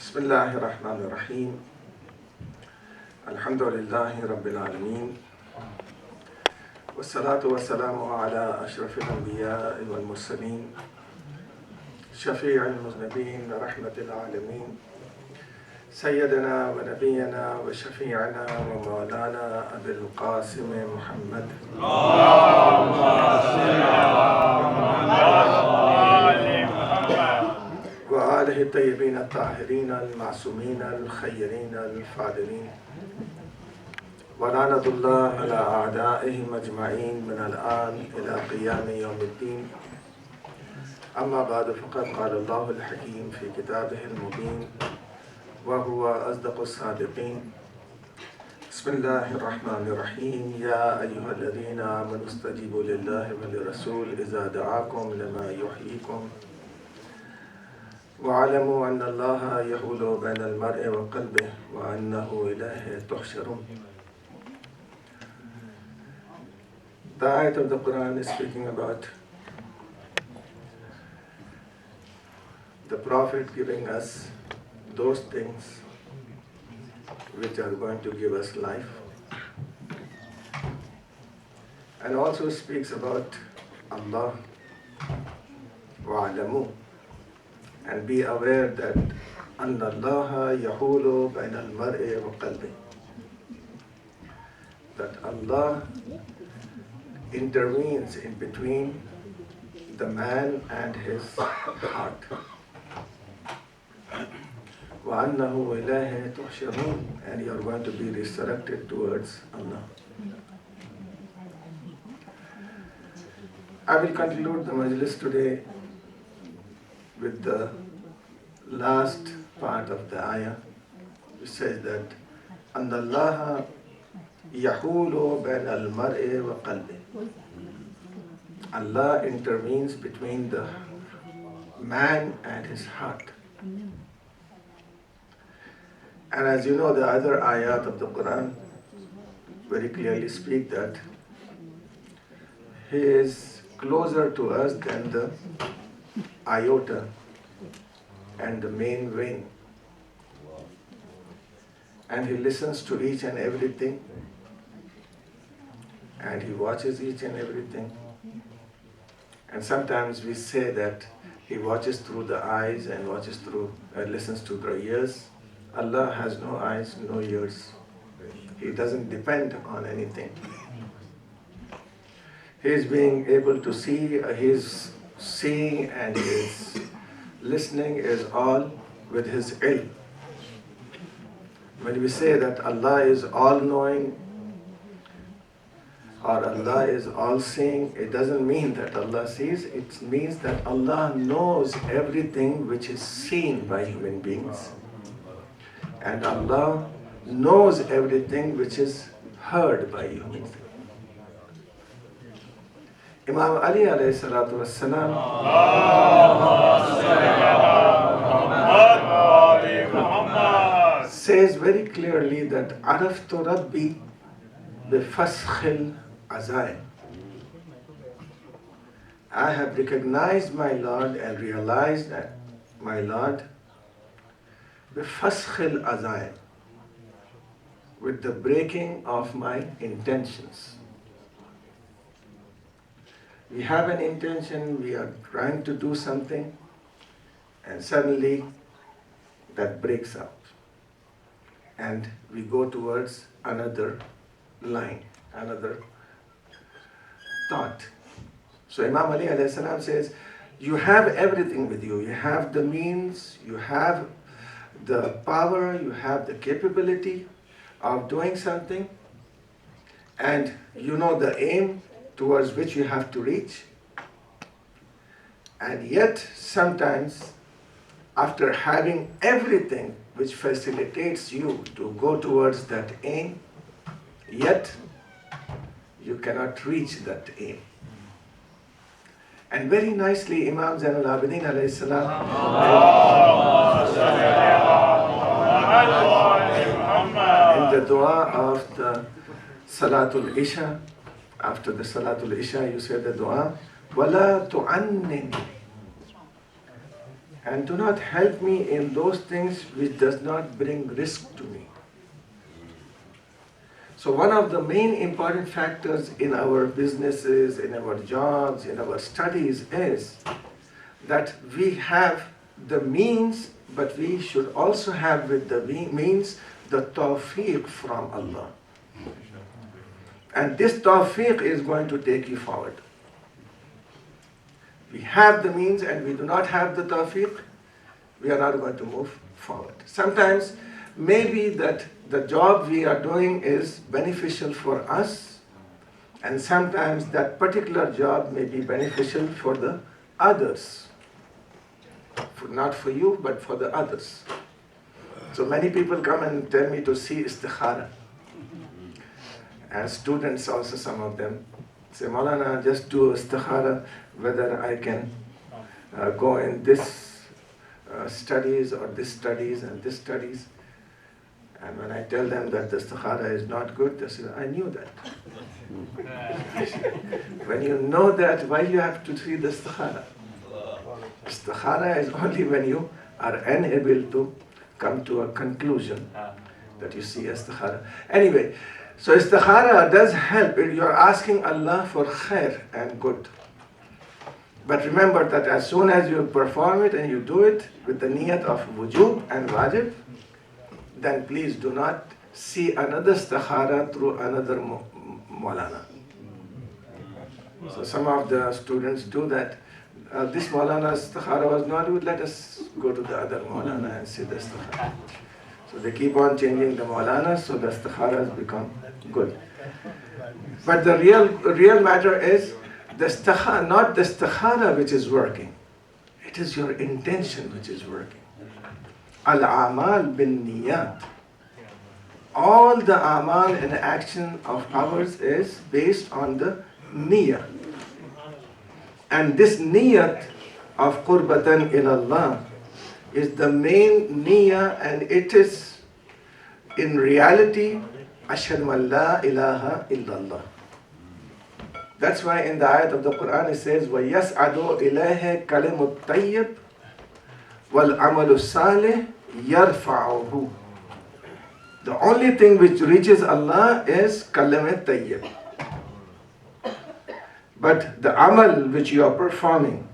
بسم الله الرحمن الرحيم. الحمد لله رب العالمين، والصلاة والسلام على أشرف الأنبياء والمرسلين، شفيع المذنبين، رحمة العالمين، سيدنا ونبينا وشفيعنا ومولانا أبي القاسم محمد وآله الطيبين الطاهرين المعصومين الخيرين الفاضلين، ولعنة الله على أعدائهم أجمعين من الآن إلى قيام يوم الدين. أما بعد، فقد قال الله الحكيم في كتابه المبين وهو أصدق الصادقين. بسم الله الرحمن الرحيم. يا أيها الذين آمنوا استجيبوا لله وللرسول إذا دعاكم لما يحييكم واعلموا أن الله يحول بين المرء وقلبه وأنه إليه تحشرون. The ayat of the Quran is speaking about the Prophet giving us those things which are going to give us life, and also speaks about Allah wa'alamu, and be aware that أن الله يحول بين المرء وقلبه, that Allah intervenes in between the man and his heart. وَأَنَّهُ إِلَيْهِ تُحْشَرُونَ, and you are going to be resurrected towards Allah. I will conclude the majlis today with the last part of the ayah, which says that أَنَّ اللَّهَ يَحُولُ بَيْنَ الْمَرْءِ وَقَلْبِهِ. Allah intervenes between the man and his heart. And as you know, the other ayat of the Quran very clearly speak that He is closer to us than the iota and the main vein. And He listens to each and everything, and He watches each and everything. And sometimes we say that He watches through the eyes and listens to the ears. Allah has no eyes, no ears. He doesn't depend on anything. His being able to see, His seeing and His listening is all with His ilm. When we say that Allah is all-knowing or Allah is all-seeing, it doesn't mean that Allah sees. It means that Allah knows everything which is seen by human beings. And Allah knows everything which is heard by humans. Imam Ali alayhi salatu wassalam says very clearly that عرفت ربي بفسخ العزائم. I have recognized my Lord and realized that my Lord بفسخ العزائم, with the breaking of my intentions. We have an intention, we are trying to do something, and suddenly that breaks up. And we go towards another line, another thought. So Imam Ali alayhi salam says, you have everything with you. You have the means, you have the power, you have the capability of doing something, and you know the aim towards which you have to reach. And yet, sometimes, after having everything which facilitates you to go towards that aim, yet you cannot reach that aim. And very nicely, Imam Zainul Abidin alayhi salam, in the dua of the Salatul Isha, after the Salatul Isha, you say the dua, وَلَا تُعَنِّنِ and do not help me in those things which does not bring risk to me. So one of the main important factors in our businesses, in our jobs, in our studies is that we have the means, but we should also have with the means the tawfiq from Allah. And this tawfiq is going to take you forward. We have the means and we do not have the tawfiq, we are not going to move forward. Sometimes maybe that the job we are doing is beneficial for us, and sometimes that particular job may be beneficial for the others. Not for you, but for the others. So many people come and tell me to see istikhara. And students also, some of them, say, Maulana, just do istikhara, whether I can go in this studies or this studies and this studies. And when I tell them that the istikhara is not good, they say, I knew that. When you know that, why you have to see the istikhara? Istikhara is only when you are unable to come to a conclusion that you see istikhara. Anyway, so istikhara does help. You're asking Allah for khair and good. But remember that as soon as you perform it and you do it with the niyat of wujub and wajib, then please do not see another istikhara through another Maulana. So some of the students do that. This Maulana's istikhara was not good, let us go to the other Maulana and see the istikhara. So they keep on changing the Maulana, so the istikhara has become good. But the real matter is the istikhara, not the istikhara which is working. It is your intention which is working. Al-amal bin niyat. All the amal and action of ours is based on the niyat. And this niyat of qurbatan ilallah is the main niyat, and it is in reality ashhadu an la ilaha illallah. That's why in the ayat of the Quran it says وَيَسْعَدُ إِلَيْهِ كَلِمُ الطَّيِّبِ وَالْعَمَلُ الصَّالِحِ يَرْفَعُهُ. The only thing which reaches Allah is kalimat tayyib. But the amal which you are performing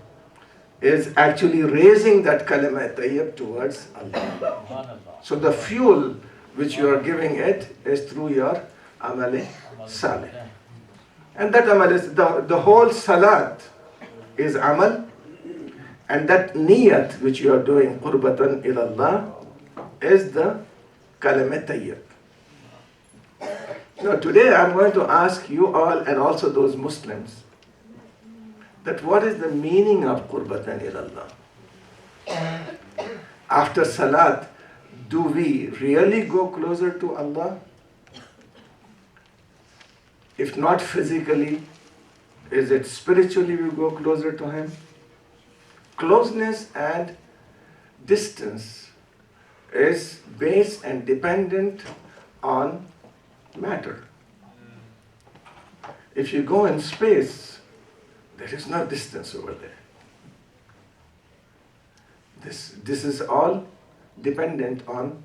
is actually raising that kalimat tayyib towards Allah. So the fuel which you are giving it is through your amal salih. And that amal is, the whole salat is amal, and that niyat which you are doing, qurbatan ilallah, is the kalimat tayyib. Now today I'm going to ask you all and also those Muslims that what is the meaning of qurbatan ilallah? After salat, do we really go closer to Allah? If not physically, is it spiritually we go closer to Him? Closeness and distance is based and dependent on matter. If you go in space, there is no distance over there. This is all dependent on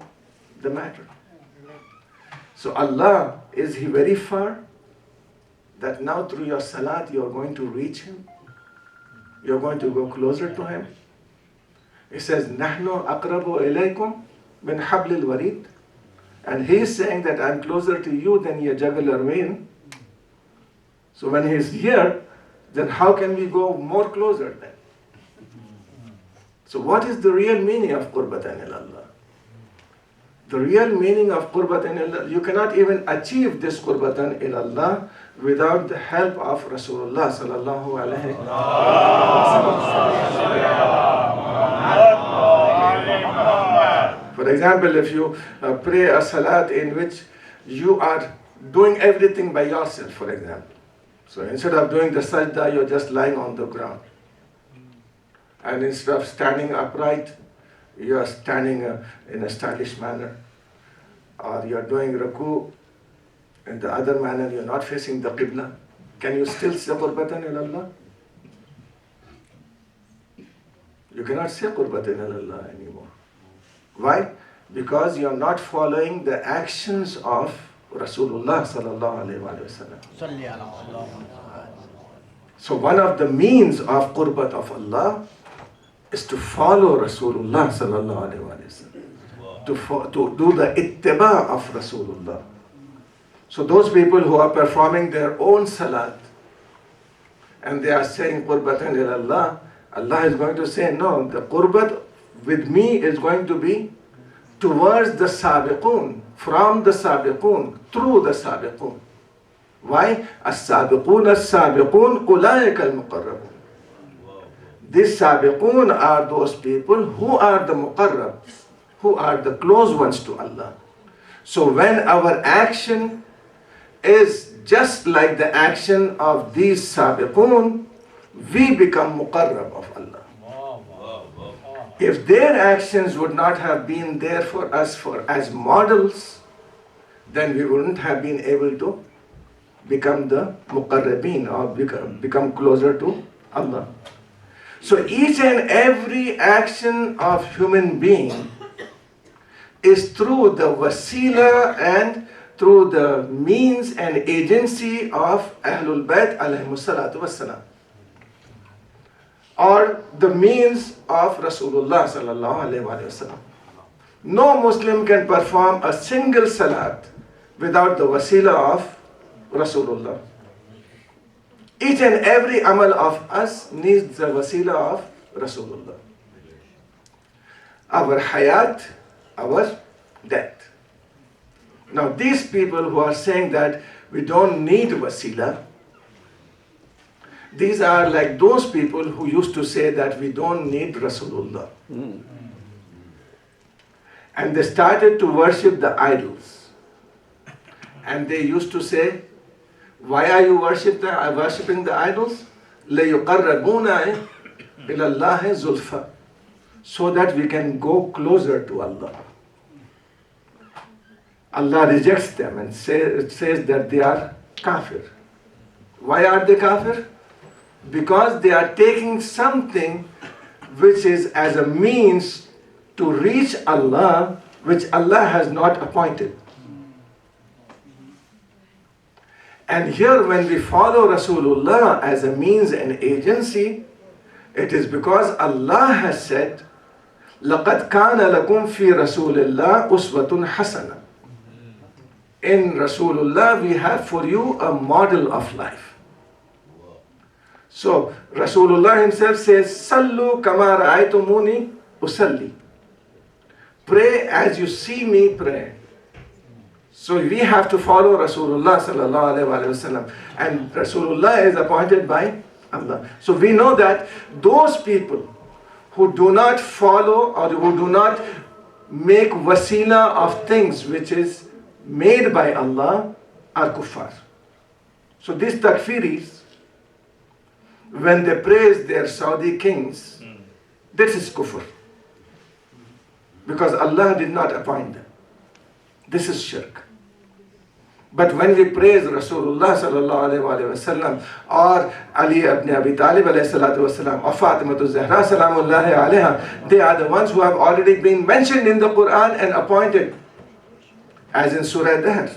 the matter. So Allah, is He very far? That now through your salat you are going to reach Him? You are going to go closer to Him? It says, نَحْنُ أَقْرَبُ إِلَيْكُمْ مِنْ حَبْلِ الْوَرِيدِ. And He is saying that I'm closer to you than your jugular vein. So when He is here, then how can we go more closer then? So what is the real meaning of qurbatan ilallah? The real meaning of qurbatan ilallah, you cannot even achieve this qurbatan ilallah without the help of Rasulullah sallallahu alaihi wasallam. For example, if you pray a salat in which you are doing everything by yourself, for example. So instead of doing the sajda, you're just lying on the ground. And instead of standing upright, you are standing in a stylish manner. Or you are doing ruku in the other manner, you are not facing the qibla. Can you still say qurbatan ilallah? You cannot say Qurbatan ilallah anymore. Why? Because you are not following the actions of Rasulullah sallallahu alayhi wa sallam. So one of the means of Qurbat of Allah is to follow Rasulullah sallallahu alayhi wa sallam. To do the ittiba of Rasulullah. So those people who are performing their own salat and they are saying Qurbatan ilallah, Allah is going to say, no, the Qurbat with me is going to be towards the Sabiqun, from the Sabiqun, through the Sabiqun. Why? As-Sabiqun as-Sabiqun ulaika al-muqarrabun. These Sabiqun are those people who are the muqarrabs, who are the close ones to Allah. So when our action is just like the action of these Sabiqun, we become muqarrab of Allah. If their actions would not have been there for us as models, then we wouldn't have been able to become the muqarrabin or become closer to Allah. So each and every action of human being is through the wasila and through the means and agency of Ahlul Bayt alayhimus salatu wassalam, or the means of Rasulullah sallallahu alayhi wa sallam. No Muslim can perform a single salat without the wasila of Rasulullah. Each and every amal of us needs the wasila of Rasulullah. Our hayat, our death. Now these people who are saying that we don't need wasila, these are like those people who used to say that we don't need Rasulullah. And they started to worship the idols. And they used to say, why are you worshipping the idols? لَيُقَرَّبُونَ إِلَى اللَّهِ زُلْفَى, so that we can go closer to Allah. Allah rejects them and says that they are kafir. Why are they kafir? Because they are taking something which is as a means to reach Allah, which Allah has not appointed. And here when we follow Rasulullah as a means and agency, it is because Allah has said, لَقَدْ كَانَ لَكُمْ فِي رَسُولِ اللَّهِ أُسْوَةٌ حَسَنَةٌ. In Rasulullah we have for you a model of life. So Rasulullah himself says, Sallu kama ra'aytumuni usalli. Pray as you see me pray. So we have to follow Rasulullah sallallahu alaihi wasallam, and Rasulullah is appointed by Allah. So we know that those people who do not follow or who do not make wasila of things which is made by Allah are kuffar. So these takfiris, when they praise their Saudi kings, this is kufr. Because Allah did not appoint them. This is shirk. But when we praise Rasulullah sallallahu alayhi wa sallam, or Ali ibn Abi Talib alayhi salatu wasalam, or Fatimatu Zahra salamullahi alayha, they are the ones who have already been mentioned in the Quran and appointed, as in Surah Dahr.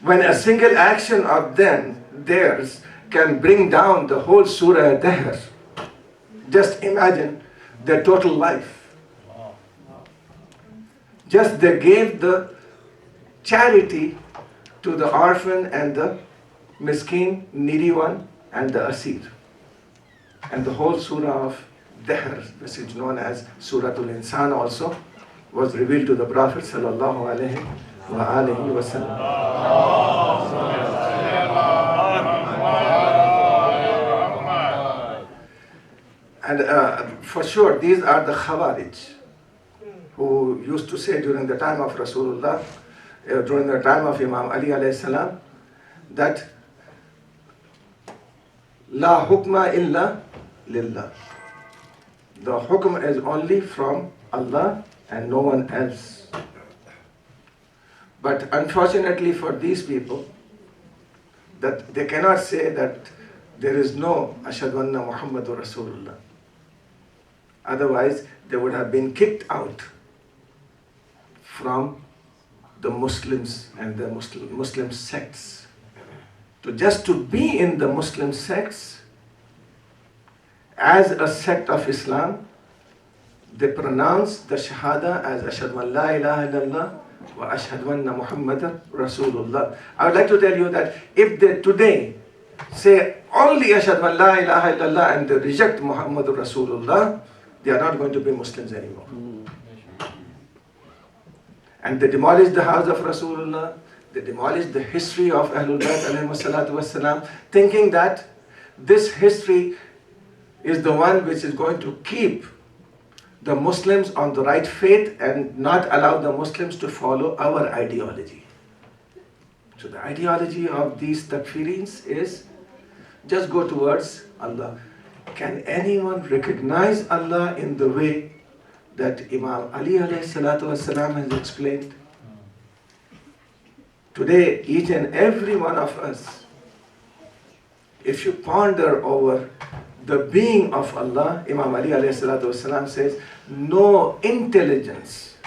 When a single action of theirs can bring down the whole Surah Dahr, just imagine their total life. Just they gave the charity to the orphan and the miskin, needy one, and the asir. And the whole surah of Dahr, which is known as Suratul Insan also, was revealed to the Prophet sallallahu alaihi wa sallam. And for sure, these are the Khawarij, who used to say during the time of Rasulullah, during the time of Imam Ali alayhi salam, that La hukma illa lillah. The hukm is only from Allah and no one else. But unfortunately for these people, that they cannot say that there is no Ashhadu anna Muhammadur Rasulullah. Otherwise, they would have been kicked out from the Muslims and the Muslim sects. So just to be in the Muslim sects as a sect of Islam, they pronounce the Shahada as Ashhadu an la ilaha illallah wa ashhadu anna Muhammadan Rasulullah. I would like to tell you that if they today say only Ashhadu an la ilaha illallah and they reject Muhammadur Rasulullah, they are not going to be Muslims anymore. And they demolish the house of Rasulullah, they demolish the history of Ahlul Bayt alayhi salatu wassalam, thinking that this history is the one which is going to keep the Muslims on the right faith and not allow the Muslims to follow our ideology. So the ideology of these takfiris is just go towards Allah. Can anyone recognize Allah in the way that Imam Ali alayhi salatu wasalam has explained? Today, each and every one of us, if you ponder over the being of Allah, Imam Ali alayhi salatu wasalam says, no intelligence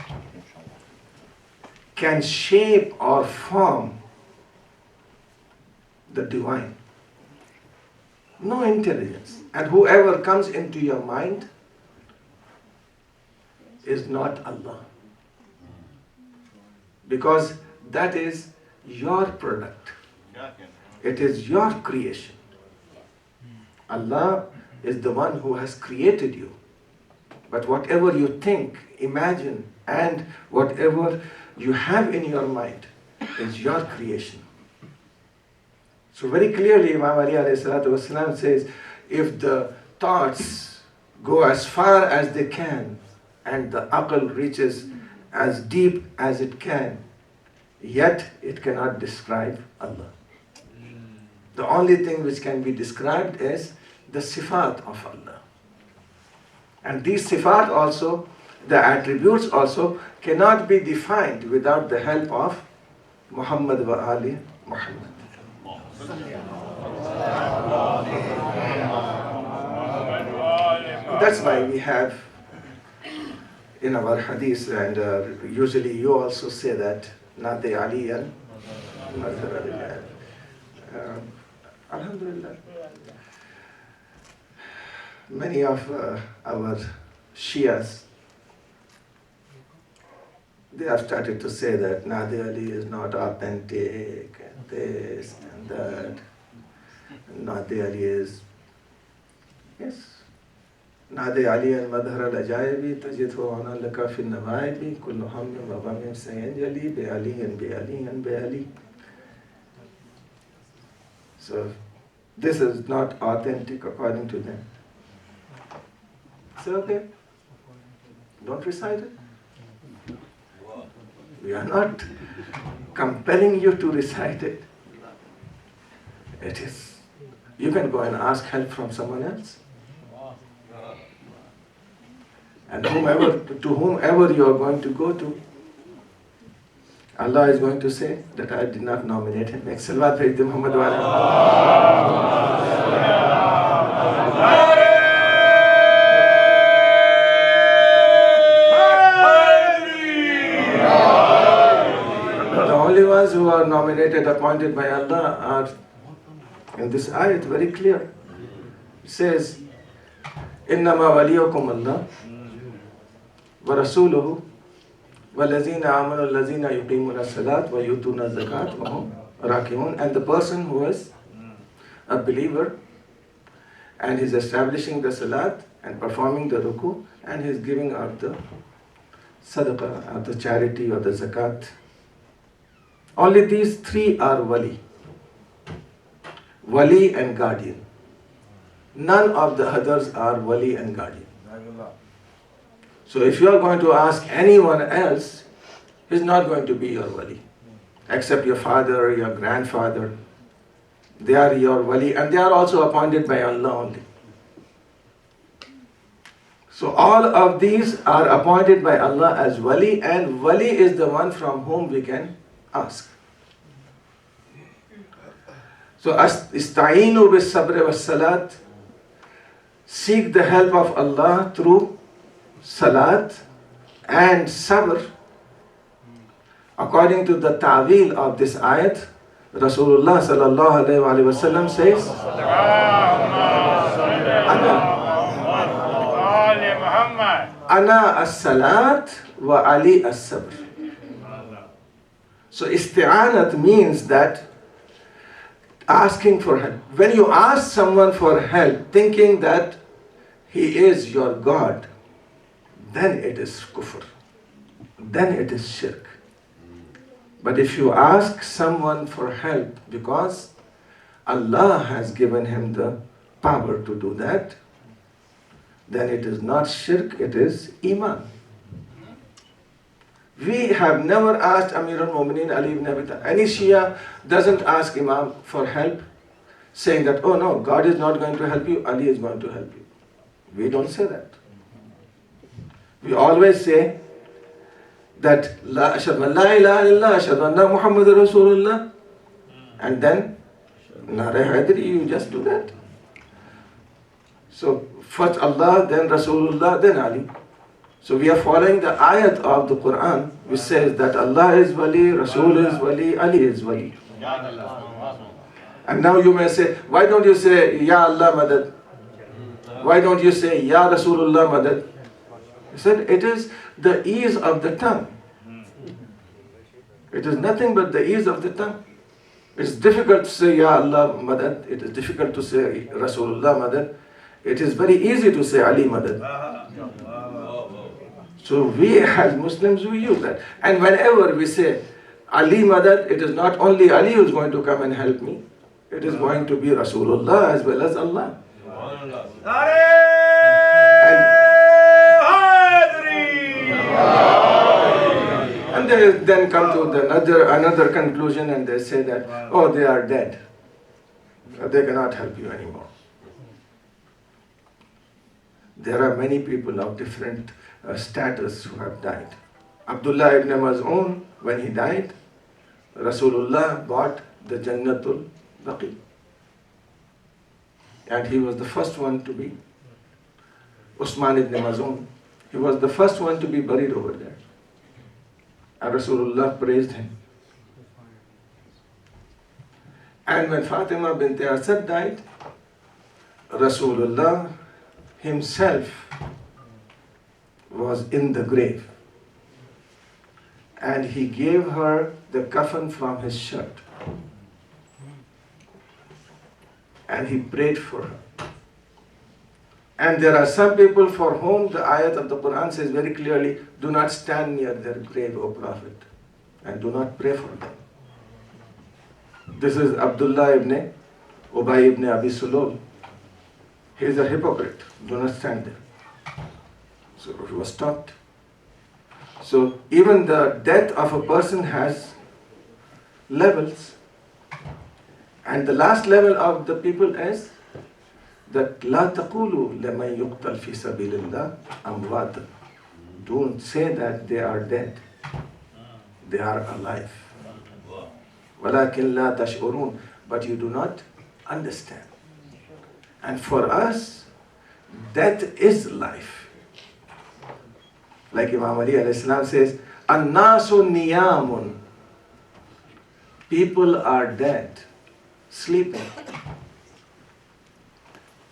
can shape or form the divine. No intelligence. And whoever comes into your mind is not Allah. Because that is your product. It is your creation. Allah is the one who has created you. But whatever you think, imagine, and whatever you have in your mind is your creation. So very clearly Imam Ali alayhi salatu wasalam says, if the thoughts go as far as they can and the aql reaches as deep as it can, yet it cannot describe Allah. The only thing which can be described is the sifat of Allah. And these sifat also, the attributes also, cannot be defined without the help of Muhammad wa Ali Muhammad. That's why we have in our hadith, and usually you also say that, Nate Aliyan, Alhamdulillah. Many of our Shias, they have started to say that Nadi Ali is not authentic, and this and that. Nadi Ali is, yes. Nadi Ali and Madhar al-Ajaibi, Tajidhu ana laka fi nawaibi, kullu hammin wa ghammin sayanjali, bi Ali and bi Ali and bi Ali. So, this is not authentic according to them. Say, okay, don't recite it. We are not compelling you to recite it. It is, you can go and ask help from someone else. And to whomever you are going to go to, Allah is going to say that I did not nominate him. Make salawat for Muhammad wa the only ones who are nominated, appointed by Allah are in this ayat very clear. It says, إِنَّمَا وَلِيُّكُمُ اللَّهُ وَرَسُولُهُ وَالَّذِينَ آمَنُوا الَّذِينَ يُقِيمُونَ الصَّلَاةَ وَيُؤْتُونَ الزَّكَاةَ وَهُمْ رَاكِعُونَ. And the person who is a believer and is establishing the salat and performing the ruku and he is giving out the sadaqah or the charity or the zakat. Only these three are wali. Wali and guardian. None of the others are wali and guardian. So if you are going to ask anyone else, he's not going to be your wali. Except your father, your grandfather. They are your wali and they are also appointed by Allah only. So all of these are appointed by Allah as wali, and wali is the one from whom we can ask. So ista'inu bis sabr was salat. Seek the help of Allah through salat and sabr, according to the ta'wil of this ayat, Rasulullah sallallahu alayhi wa sallam says, Ana as-salat wa Ali as-sabr. So isti'anat means that asking for help. When you ask someone for help thinking that he is your God, then it is kufr. Then it is shirk. But if you ask someone for help because Allah has given him the power to do that, then it is not shirk, it is iman. We have never asked Amir al-Mu'mineen Ali ibn Abi Talib. Any Shia doesn't ask Imam for help, saying that, oh no, God is not going to help you, Ali is going to help you. We don't say that. We always say that ashhadu an la ilaha illallah, ashhadu anna Muhammadur Rasulullah, and then Nare Haidari, you just do that. So first Allah, then Rasulullah, then Ali. So we are following the ayat of the Quran, which says that Allah is wali, Rasul is wali, Ali is wali. And now you may say, why don't you say Ya Allah Madad? Why don't you say Ya Rasulullah Madad? He said it is the ease of the tongue. It is nothing but the ease of the tongue. It's difficult to say Ya Allah Madad. It is difficult to say Rasulullah Madad. It is very easy to say Ali Madad. So we as Muslims, we use that. And whenever we say Ali Madad, it is not only Ali who is going to come and help me. It is going to be Rasulullah as well as Allah. And they then come to another conclusion and they say that, oh, they are dead. They cannot help you anymore. There are many people of different status who have died. Abdullah ibn Maz'un, when he died, Rasulullah bought the Jannatul Baqi. And he was the first one to be. Usman ibn Maz'un, he was the first one to be buried over there. And Rasulullah praised him. And when Fatima bint Asad died, Rasulullah himself was in the grave. And he gave her the kafan from his shirt. And he prayed for her. And there are some people for whom the ayat of the Quran says very clearly, do not stand near their grave, O Prophet, and do not pray for them. This is Abdullah ibn Ubay ibn Abi Sulul. He is a hypocrite. Do not stand there. So he was stopped. So even the death of a person has levels. And the last level of the people is that لا تقولوا لمن يقتل في سبيل الله أموات. Don't say that they are dead. They are alive. ولكن لا تشعرون. But you do not understand. And for us, death is life. Like Imam Ali alayhi salam says, An-nasu niyamun. People are dead, sleeping.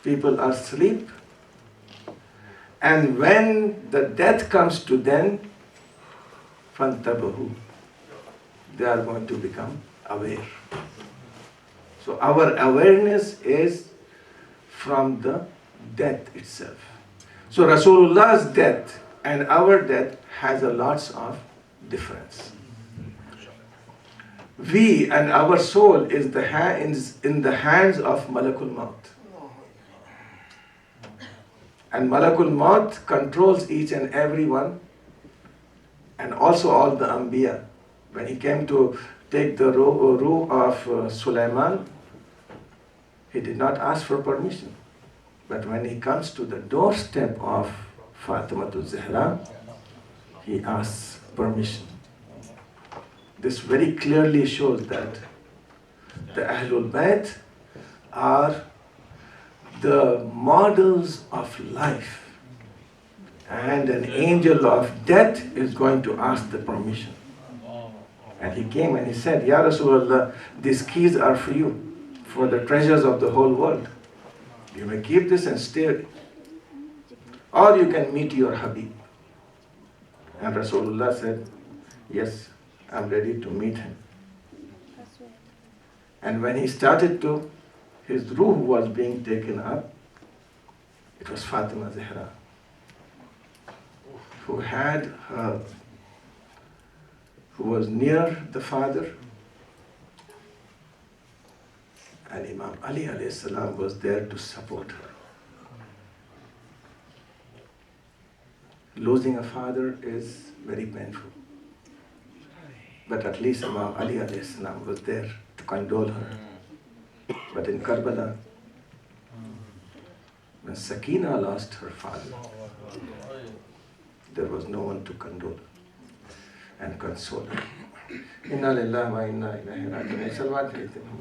People are asleep. And when the death comes to them, fantabahu, they are going to become aware. So our awareness is from the death itself. So Rasulullah's death and our death has a lots of difference. We and our soul is in the hands of Malakul Maut. And Malakul Maut controls each and every one, and also all the Anbiya. When he came to take the ruh of Sulaiman, he did not ask for permission. But when he comes to the doorstep of Fatimatul Zahra, he asks permission. This very clearly shows that the Ahlul Bayt are the models of life. and an angel of death is going to ask the permission. And he came and he said, Ya Rasulullah, these keys are for you, for the treasures of the whole world. You may keep this and stay, or you can meet your Habib. And Rasulullah said, yes, I'm ready to meet him. And when he started to, his ruh was being taken up. It was Fatima Zahra, who was near the father, and Imam Ali alayhi salam was there to support her. Losing a father is very painful, but at least Imam Ali alayhi salam was there to condole her. But in Karbala, when Sakina lost her father, there was no one to condole and console her. Inna lillahi wa inna ilaihi raji'un. Salawat bhejte hain.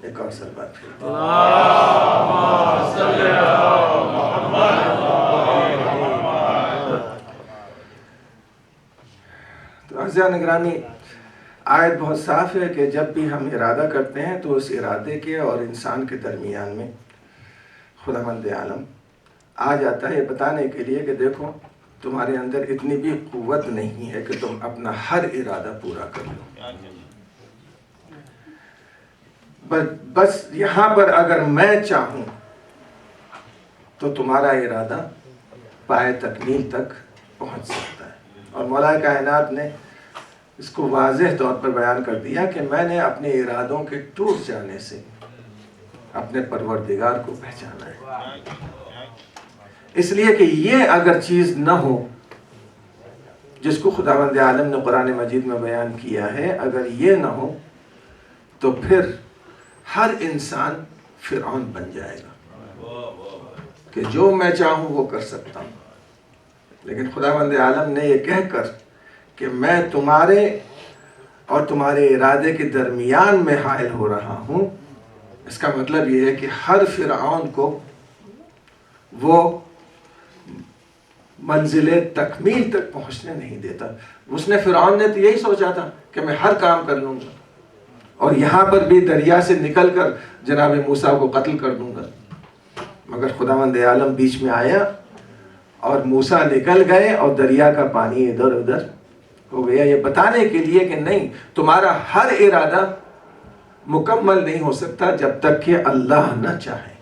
Ek aur salawat bhejte hain. تو عزیزان گرامی، آیت بہت صاف ہے کہ جب بھی ہم ارادہ کرتے ہیں تو اس ارادے کے اور انسان کے درمیان میں خداوند عالم آ جاتا ہے یہ بتانے کے لیے کہ دیکھو تمہارے اندر اتنی بھی قوت نہیں ہے کہ تم اپنا ہر ارادہ پورا کر لو. بس یہاں پر اگر میں چاہوں تو تمہارا ارادہ پائے تکمیل تک پہنچ سکتا ہے. اور مولا کائنات نے اس کو واضح طور پر بیان کر دیا کہ میں نے اپنے ارادوں کے ٹوٹ جانے سے اپنے پروردگار کو پہچانا ہے. اس لیے کہ یہ اگر چیز نہ ہو جس کو خداوند عالم نے قرآن مجید میں بیان کیا ہے، اگر یہ نہ ہو تو پھر ہر انسان فرعون بن جائے گا کہ جو میں چاہوں وہ کر سکتا ہوں. لیکن خداوند عالم نے یہ کہہ کر کہ میں تمہارے اور تمہارے ارادے کے درمیان میں حائل ہو رہا ہوں، اس کا مطلب یہ ہے کہ ہر فرعون کو وہ منزل تکمیل تک پہنچنے نہیں دیتا. فرعون نے تو یہی سوچا تھا کہ میں ہر کام کر لوں گا اور یہاں پر بھی دریا سے نکل کر جناب موسیٰ کو قتل کر دوں گا. مگر خداوند عالم بیچ میں آیا اور موسیٰ نکل گئے اور دریا کا پانی ادھر ادھر ہو گیا، یہ بتانے کے لیے کہ نہیں، تمہارا ہر ارادہ مکمل نہیں ہو سکتا جب تک کہ اللہ نہ چاہے.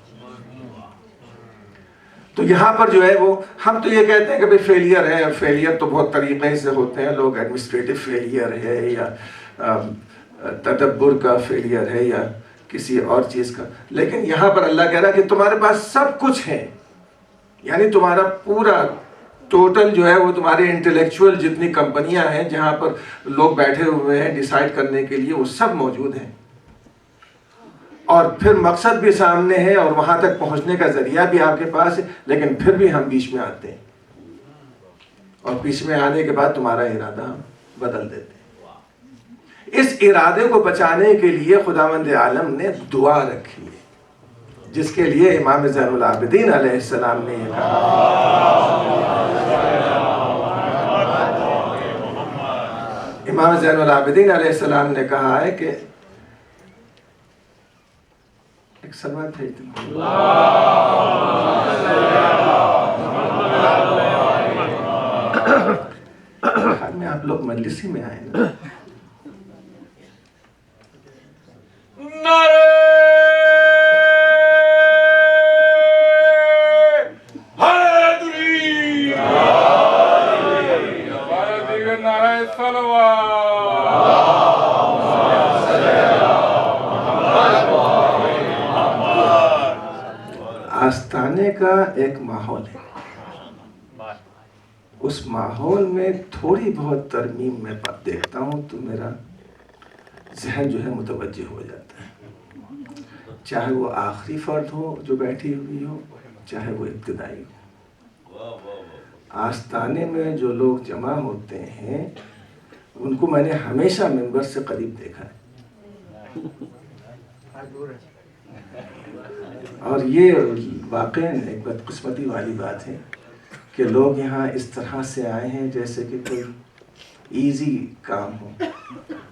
تو یہاں پر جو ہے وہ ہم تو یہ کہتے ہیں کہ بھئی فیلئر ہے، اور فیلئر تو بہت طریقے سے ہوتے ہیں. لوگ ایڈمنسٹریٹو فیلئر ہے یا تدبر کا فیلئر ہے یا کسی اور چیز کا. لیکن یہاں پر اللہ کہہ رہا ہے کہ تمہارے پاس سب کچھ ہے، یعنی تمہارا پورا ٹوٹل جو ہے وہ تمہارے انٹلیکچوئل جتنی کمپنیاں ہیں جہاں پر لوگ بیٹھے ہوئے ہیں ڈیسائیڈ کرنے کے لیے، وہ سب موجود ہیں. اور پھر مقصد بھی سامنے ہے اور وہاں تک پہنچنے کا ذریعہ بھی آپ کے پاس ہے، لیکن پھر بھی ہم بیچ میں آتے ہیں اور بیچ میں آنے کے بعد تمہارا ارادہ بدل دیتے ہیں. اس ارادے کو بچانے کے لیے خداوند عالم نے دعا رکھی ہے، جس کے لیے امام زین العابدین علیہ السلام نے یہ کہا. امام زین العابدین علیہ السلام نے کہا ہے کہ ایک سلوات بھیجتے ہیں. خیال میں آپ لوگ مجلس ہی میں آئے نا. آستانے کا ایک ماحول ہے، اس ماحول میں تھوڑی بہت ترمیم میں دیکھتا ہوں تو میرا ذہن جو ہے متوجہ ہو جاتا ہے، چاہے وہ آخری فرد ہو جو بیٹھی ہوئی ہو، چاہے وہ ابتدائی ہو. آستانے میں جو لوگ جمع ہوتے ہیں ان کو میں نے ہمیشہ منبر سے قریب دیکھا ہے. اور یہ واقعاً ایک بدقسمتی والی بات ہے کہ لوگ یہاں اس طرح سے آئے ہیں جیسے کہ کوئی ایزی کام ہو،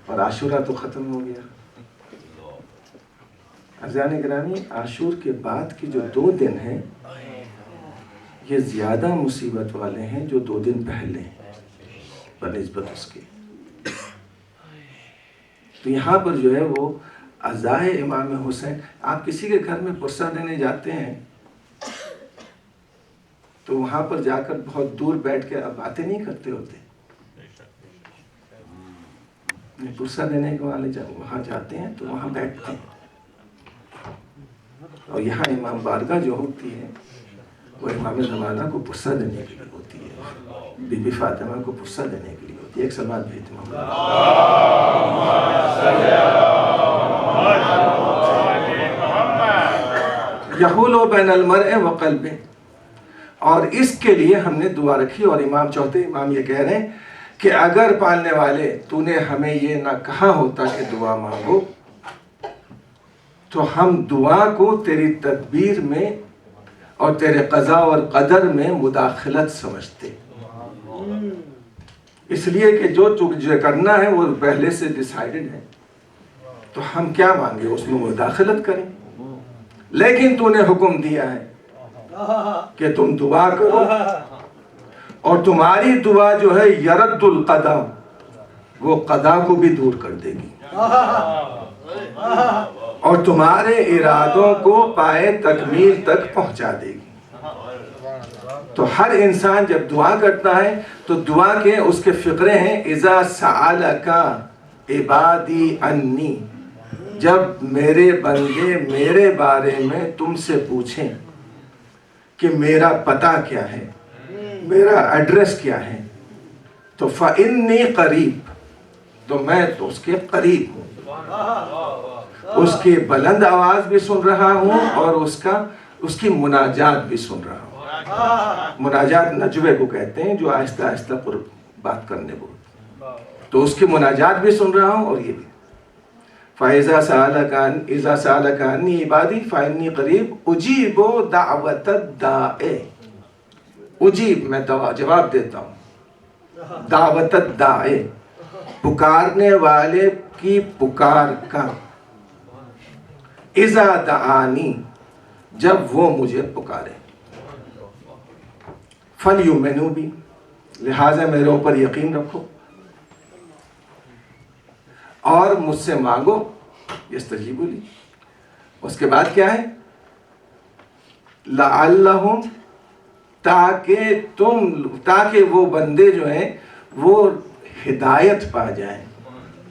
اور عاشورہ تو ختم ہو گیا۔ عزیزان گرامی، عاشور کے بعد کے جو 2 دن ہیں یہ زیادہ مصیبت والے ہیں جو 2 دن پہلے ہیں بنسبت اس کے۔ تو یہاں پر جو ہے وہ عزائے امام حسین، آپ کسی کے گھر میں پرسہ دینے جاتے ہیں تو وہاں پر جا کر بہت دور بیٹھ کے آپ باتیں نہیں کرتے ہوتے، پرسہ دینے کے والے جب وہاں جاتے ہیں تو وہاں بیٹھتے ہیں، اور یہاں امام بارگاہ جو ہوتی ہے وہ امام زمانہ کو پرسہ دینے کے لیے ہوتی ہے، بی بی فاطمہ کو پرسہ دینے کے لیے ہوتی ہے۔ ایک سلام بھیجتے ہیں۔ یحول بین المرء و قلب، اور اس کے لیے ہم نے دعا رکھی، اور امام چوتھے امام یہ کہہ رہے ہیں کہ اگر پالنے والے تو نے ہمیں یہ نہ کہا ہوتا کہ دعا مانگو تو ہم دعا کو تیری تدبیر میں اور تیرے قضاء اور قدر میں مداخلت سمجھتے، اس لیے کہ جو تجھے کرنا ہے وہ پہلے سے ڈیسائیڈڈ ہے، تو ہم کیا مانگے اس میں مداخلت کریں، لیکن تو نے حکم دیا ہے کہ تم دعا کرو، اور تمہاری دعا جو ہے یرد القضا، وہ قضا کو بھی دور کر دے گی، اور تمہارے ارادوں کو پائے تکمیل تک پہنچا دے گی۔ تو ہر انسان جب دعا کرتا ہے تو دعا کے اس کے فقرے ہیں، اذا سألک عبادی انی، جب میرے بندے میرے بارے میں تم سے پوچھیں کہ میرا پتہ کیا ہے، میرا ایڈریس کیا ہے، تو فإنی قریب، تو میں تو اس کے قریب ہوں، اس کی بلند آواز بھی سن رہا ہوں اور اس کی مناجات بھی سن رہا ہوں۔ مناجات نجوے کو کہتے ہیں، جو آہستہ آہستہ بات کرنے کو، تو اس کی مناجات بھی سن رہا ہوں، اور یہ بھی فَإِذَا سَأَلَكَ عَنِّي عِبَادِي فَإِنِّي قَرِيبٌ أُجِيبُ دَعْوَةَ الدَّاعِ، اجیب میں جواب دیتا ہوں، دعوت الداع، پکارنے والے کی پکار کا، اذا دعانی، جب وہ مجھے پکارے، فلیؤمنوا بی، لہٰذا میرے اوپر یقین رکھو اور مجھ سے مانگو، یستجیبوا لی۔ اس کے بعد کیا ہے، لعلہم، تاکہ وہ بندے جو ہیں وہ ہدایت پا جائیں۔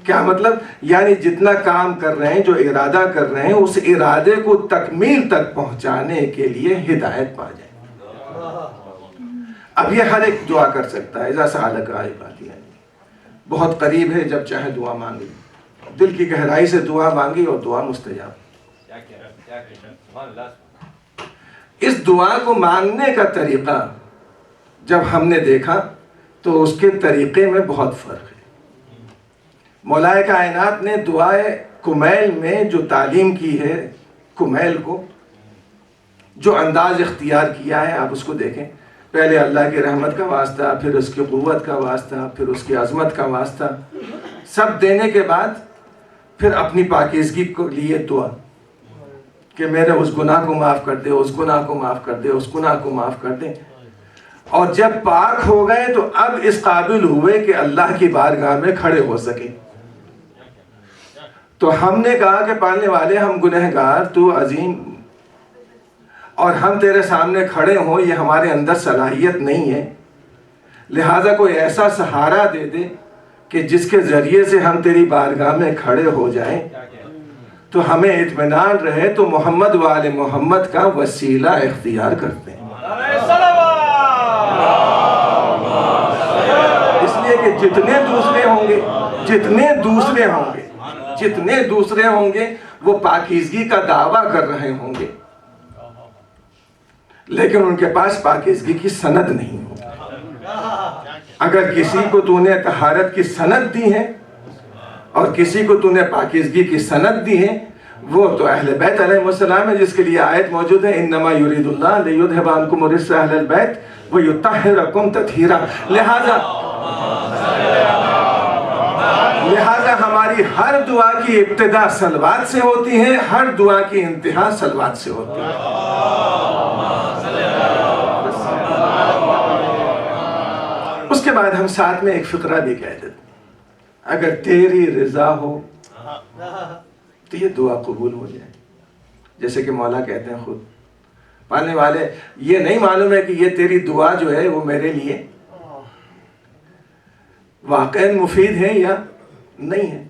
کیا مطلب؟ یعنی جتنا کام کر رہے ہیں، جو ارادہ کر رہے ہیں، اس ارادے کو تکمیل تک پہنچانے کے لیے ہدایت پا جائیں۔ اب یہ ہر ایک دعا کر سکتا ہے، اذا سألک عبادی، بہت قریب ہے، جب چاہے دعا مانگی، دل کی گہرائی سے دعا مانگی اور دعا مستجاب۔ اس دعا کو مانگنے کا طریقہ جب ہم نے دیکھا تو اس کے طریقے میں بہت فرق ہے۔ مولا کائنات نے دعائے کمیل میں جو تعلیم کی ہے، کمیل کو جو انداز اختیار کیا ہے، آپ اس کو دیکھیں، پہلے اللہ کی رحمت کا واسطہ، پھر اس کی قوت کا واسطہ، پھر اس کی عظمت کا واسطہ، سب دینے کے بعد پھر اپنی پاکیزگی کو لیے دعا کہ میرے اس گناہ کو معاف کر دے، اس گناہ کو معاف کر دے، اس گناہ کو معاف کر دے۔ اور جب پاک ہو گئے تو اب اس قابل ہوئے کہ اللہ کی بارگاہ میں کھڑے ہو سکے۔ تو ہم نے کہا کہ پالنے والے، ہم گنہگار، تو عظیم، اور ہم تیرے سامنے کھڑے ہوں یہ ہمارے اندر صلاحیت نہیں ہے، لہٰذا کوئی ایسا سہارا دے دے کہ جس کے ذریعے سے ہم تیری بارگاہ میں کھڑے ہو جائیں تو ہمیں اطمینان رہے، تو محمد و آل محمد کا وسیلہ اختیار کرتے ہیں۔ اس لیے کہ جتنے دوسرے ہوں گے وہ پاکیزگی کا دعویٰ کر رہے ہوں گے، لیکن ان کے پاس پاکیزگی کی سند نہیں ہوگی۔ اگر کسی کو تو نے طہارت کی سند دی ہے اور کسی کو تو نے پاکیزگی کی سند دی ہے، وہ تو اہل بیت علیہ السلام ہے جس کے لیے آیت موجود ہے انما یرید اللہ لیذھب عنکم الرجس اہل البیت ویطہرکم تطہیرا. لہذا ہماری ہر دعا کی ابتدا صلوات سے ہوتی ہے، ہر دعا کی انتہا صلوات سے ہوتی ہے. اس کے بعد ہم ساتھ میں ایک فقرہ بھی کہہ دیتے ہیں، اگر تیری رضا ہو تو یہ دعا قبول ہو جائے. جیسے کہ مولا کہتے ہیں خود، پالنے والے یہ نہیں معلوم ہے کہ یہ تیری دعا جو ہے وہ میرے لیے واقعاً مفید ہے یا نہیں ہے.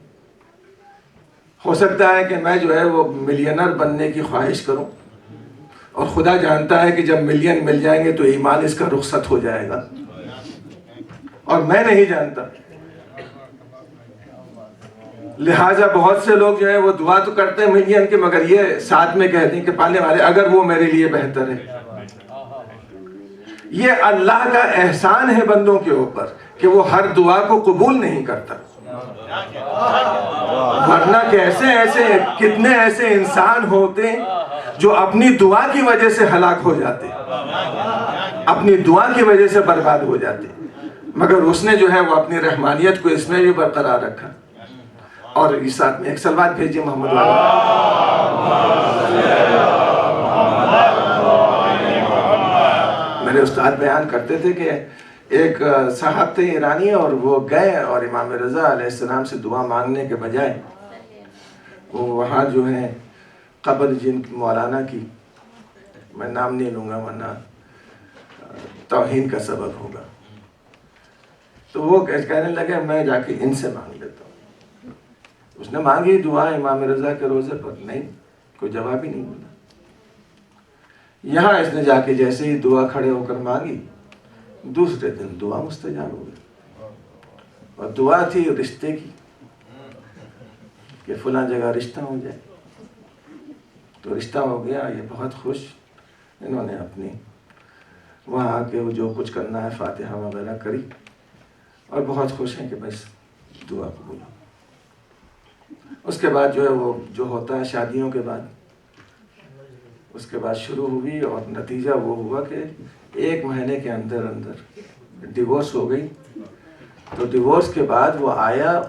ہو سکتا ہے کہ میں جو ہے وہ ملینر بننے کی خواہش کروں، اور خدا جانتا ہے کہ جب ملین مل جائیں گے تو ایمان اس کا رخصت ہو جائے گا، اور میں نہیں جانتا. لہٰذا بہت سے لوگ جو ہے وہ دعا تو کرتے ہیں ملین کے، مگر یہ ساتھ میں کہتے ہیں کہ پالنے والے اگر وہ میرے لیے بہتر ہے. یہ اللہ کا احسان ہے بندوں کے اوپر کہ وہ ہر دعا کو قبول نہیں کرتا، ورنہ کتنے ایسے انسان ہوتے جو اپنی دعا کی وجہ سے ہلاک ہو جاتے، اپنی دعا کی وجہ سے برباد ہو جاتے. مگر اس نے جو ہے وہ اپنی رحمانیت کو اس میں بھی برقرار رکھا. اور اس ساتھ میں ایک صلوات بھیجیے محمد والے. میرے استاد بیان کرتے تھے کہ ایک صاحب تھے ایرانی، اور وہ گئے اور امام رضا علیہ السلام سے دعا مانگنے کے بجائے وہ وہاں جو ہے قبر جن مولانا کی، میں نام نہیں لوں گا ورنہ توہین کا سبب ہوگا، تو وہ کہنے لگے میں جا کے ان سے مانگ لیتا ہوں. اس نے مانگی دعا امام رضا کے روزے پر، نہیں، کوئی جواب ہی نہیں ملا. یہاں اس نے جا کے جیسے ہی دعا کھڑے ہو کر مانگی، دوسرے دن دعا مستجاب ہو گئی. اور دعا تھی رشتے کی کہ فلاں جگہ رشتہ ہو جائے، تو رشتہ ہو گیا. یہ بہت خوش، انہوں نے اپنی وہاں آ کے جو کچھ کرنا ہے فاتحہ وغیرہ کری، اور بہت خوش ہیں کہ بس دعا قبول ہو. اس کے بعد جو ہے وہ جو ہوتا ہے شادیوں کے بعد، اس کے بعد شروع ہوئی، اور نتیجہ وہ ہوا کہ 1 مہینے کے اندر ڈیورس ہو گئی. تو ڈیورس کے بعد وہ آیا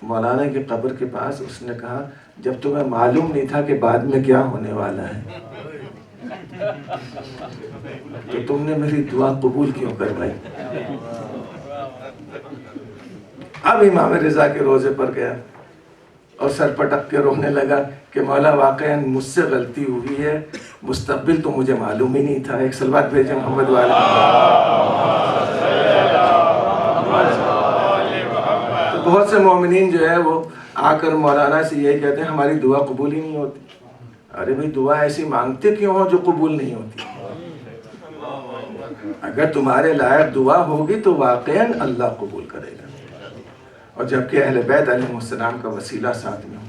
مولانا کی قبر کے پاس. اس نے کہا جب تمہیں معلوم نہیں تھا کہ بعد میں کیا ہونے والا ہے تو تم نے میری دعا قبول کیوں کروائی؟ اب امام رضا کے روزے پر گیا اور سر پٹک کے رونے لگا کہ مولا واقعا مجھ سے غلطی ہوئی ہے، مستقبل تو مجھے معلوم ہی نہیں تھا. ایک صلوات بھیجیں محمد والے. تو بہت سے مومنین جو ہے وہ آ کر مولانا سے یہی کہتے ہیں ہماری دعا قبول ہی نہیں ہوتی. ارے بھائی دعا ایسی مانگتے کیوں ہو جو قبول نہیں ہوتی؟ اگر تمہارے لائق دعا ہوگی تو واقعا اللہ قبول کرے گا، اور جبکہ اہل بیت علیہ السلام کا وسیلہ ساتھ میں ہو.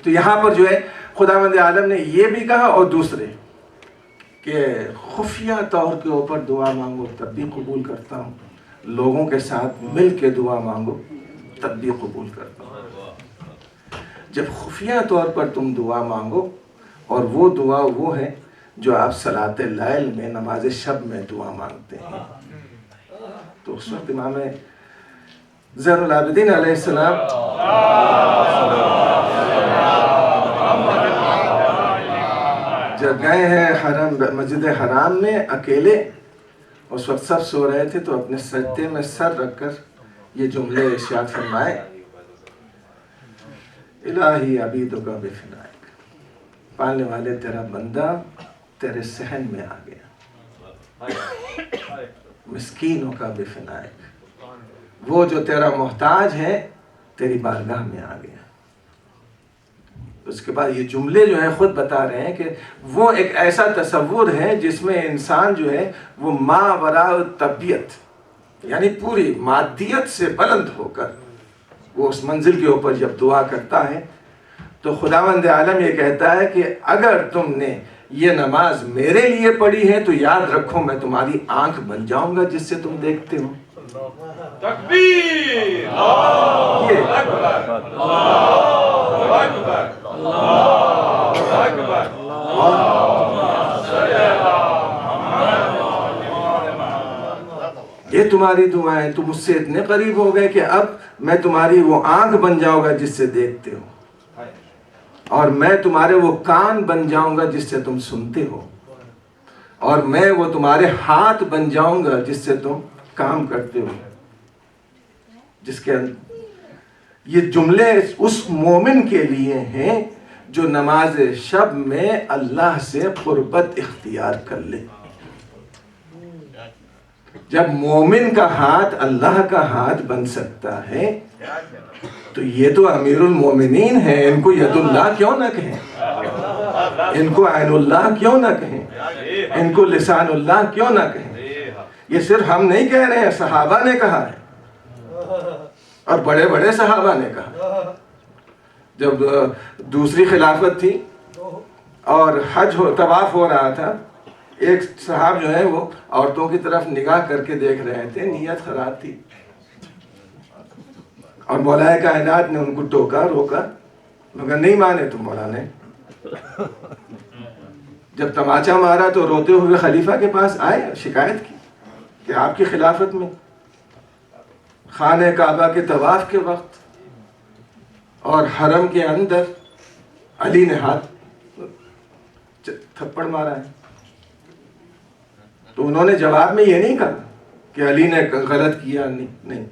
تو یہاں پر جو ہے خداوند عالم نے یہ بھی کہا، اور دوسرے کہ خفیہ طور کے اوپر دعا مانگو تب بھی قبول کرتا ہوں، لوگوں کے ساتھ مل کے دعا مانگو تب بھی قبول کرتا ہوں. جب خفیہ طور پر تم دعا مانگو، اور وہ دعا وہ ہے جو آپ صلاۃ اللیل میں نماز شب میں دعا مانگتے ہیں، تو اس وقت امام زین العابدین علیہ السلام جب گئے ہیں حرم مسجد حرام میں اکیلے، اس وقت سب سو رہے تھے، تو اپنے سجدے میں سر رکھ کر یہ جملے ارشاد فرمائے الہی عبیدک بفنائک، پالنے والے تیرا بندہ تیرے صحن میں آ گیا. مسکینوں کا بفنائک، وہ جو تیرا محتاج ہے تیری بارگاہ میں آ گیا. اس کے بعد یہ جملے جو ہیں خود بتا رہے ہیں کہ وہ ایک ایسا تصور ہے جس میں انسان جو ہے وہ ما وراء طبیعت، یعنی پوری مادیت سے بلند ہو کر وہ اس منزل کے اوپر جب دعا کرتا ہے، تو خداوند عالم یہ کہتا ہے کہ اگر تم نے یہ نماز میرے لیے پڑھی ہے تو یاد رکھو میں تمہاری آنکھ بن جاؤں گا جس سے تم دیکھتے ہو. تکبیر! یہ تمہاری دعائیں، تم مجھ سے اتنے قریب ہو گئے کہ اب میں تمہاری وہ آنکھ بن جاؤں گا جس سے دیکھتے ہو، اور میں تمہارے وہ کان بن جاؤں گا جس سے تم سنتے ہو، اور میں وہ تمہارے ہاتھ بن جاؤں گا جس سے تم کام کرتے ہو. جس کے یہ جملے اس مومن کے لیے ہیں جو نماز شب میں اللہ سے قربت اختیار کر لے. جب مومن کا ہاتھ اللہ کا ہاتھ بن سکتا ہے تو یہ تو امیر المومنین ہیں، ان کو ید اللہ کیوں نہ کہیں، ان کو عین اللہ کیوں نہ کہیں، ان کو لسان اللہ کیوں نہ کہیں. یہ صرف ہم نہیں کہہ رہے ہیں، صحابہ نے کہا ہے، اور بڑے بڑے صحابہ نے کہا. جب دوسری خلافت تھی اور حج طواف ہو رہا تھا، ایک صحاب جو ہے وہ عورتوں کی طرف نگاہ کر کے دیکھ رہے تھے، نیت خراب تھی، اور مولا کائنات نے ان کو ٹوکا، روکا، مگر نہیں مانے. تو مولا نے جب تماچا مارا تو روتے ہوئے خلیفہ کے پاس آئے، شکایت کی کہ آپ کی خلافت میں خانہ کعبہ کے طواف کے وقت اور حرم کے اندر علی نے ہاتھ تھپڑ مارا ہے. تو انہوں نے جواب میں یہ نہیں کہا کہ علی نے غلط کیا، نہیں،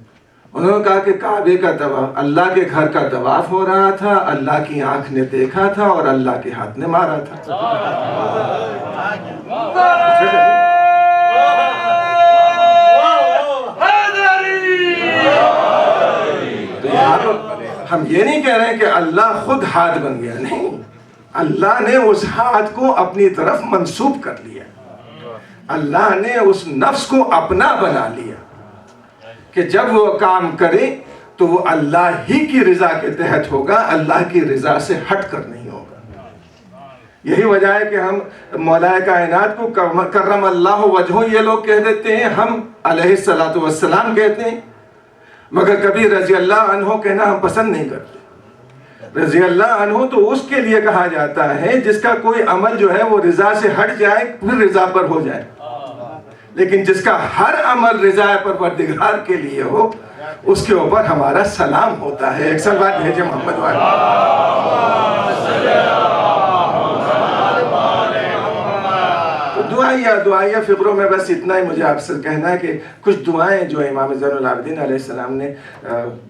انہوں نے کہا کہ کعبے کا طواف، اللہ کے گھر کا طواف ہو رہا تھا، اللہ کی آنکھ نے دیکھا تھا اور اللہ کے ہاتھ نے مارا تھا. تو یہاں ہم یہ نہیں کہہ رہے کہ اللہ خود ہاتھ بن گیا، نہیں، اللہ نے اس ہاتھ کو اپنی طرف منسوب کر لیا، اللہ نے اس نفس کو اپنا بنا لیا کہ جب وہ کام کرے تو وہ اللہ ہی کی رضا کے تحت ہوگا، اللہ کی رضا سے ہٹ کر نہیں ہوگا. یہی وجہ ہے کہ ہم مولا کائنات کو کرم اللہ وجہہ یہ لوگ کہہ دیتے ہیں، ہم علیہ الصلوۃ والسلام کہتے ہیں، مگر کبھی رضی اللہ عنہ کہنا ہم پسند نہیں کرتے. رضی اللہ عنہ تو اس کے لیے کہا جاتا ہے جس کا کوئی عمل جو ہے وہ رضا سے ہٹ جائے پھر رضا پر ہو جائے، لیکن جس کا ہر عمل رضا پروردگار کے لیے ہو اس کے اوپر ہمارا سلام ہوتا ہے. ایک سلوات بھیجے محمد والے. تو دعائیہ فقروں میں بس اتنا ہی مجھے آپ سے کہنا ہے کہ کچھ دعائیں جو امام زین العابدین علیہ السلام نے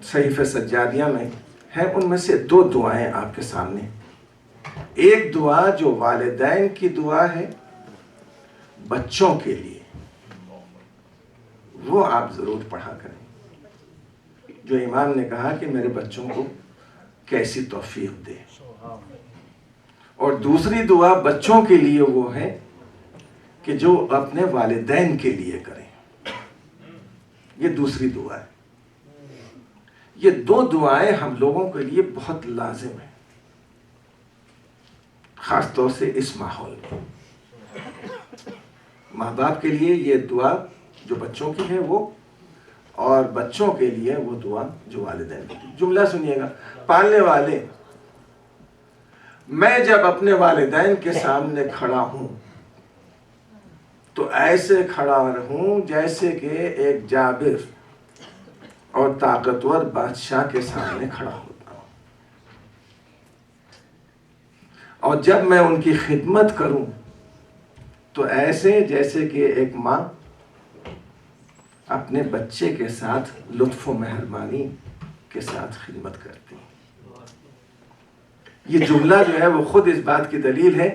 صحیفہ سجادیہ میں ہیں، ان میں سے 2 دعائیں آپ کے سامنے. ایک دعا جو والدین کی دعا ہے بچوں کے لیے، وہ آپ ضرور پڑھا کریں. جو امام نے کہا کہ میرے بچوں کو کیسی توفیق دے. اور دوسری دعا بچوں کے لیے وہ ہے کہ جو اپنے والدین کے لیے کریں. یہ دوسری دعا ہے. یہ 2 دعائیں ہم لوگوں کے لیے بہت لازم ہیں، خاص طور سے اس ماحول میں. ماں باپ کے لیے یہ دعا جو بچوں کی ہے وہ، اور بچوں کے لیے وہ دعا جو والدین کی. جملہ سنیے گا. پالنے والے، میں جب اپنے والدین کے سامنے کھڑا ہوں تو ایسے کھڑا رہوں جیسے کہ ایک جابر اور طاقتور بادشاہ کے سامنے کھڑا ہوتا ہوں، اور جب میں ان کی خدمت کروں تو ایسے جیسے کہ ایک ماں اپنے بچے کے ساتھ لطف و مہربانی کے ساتھ خدمت کرتی. یہ جملہ جو ہے وہ خود اس بات کی دلیل ہے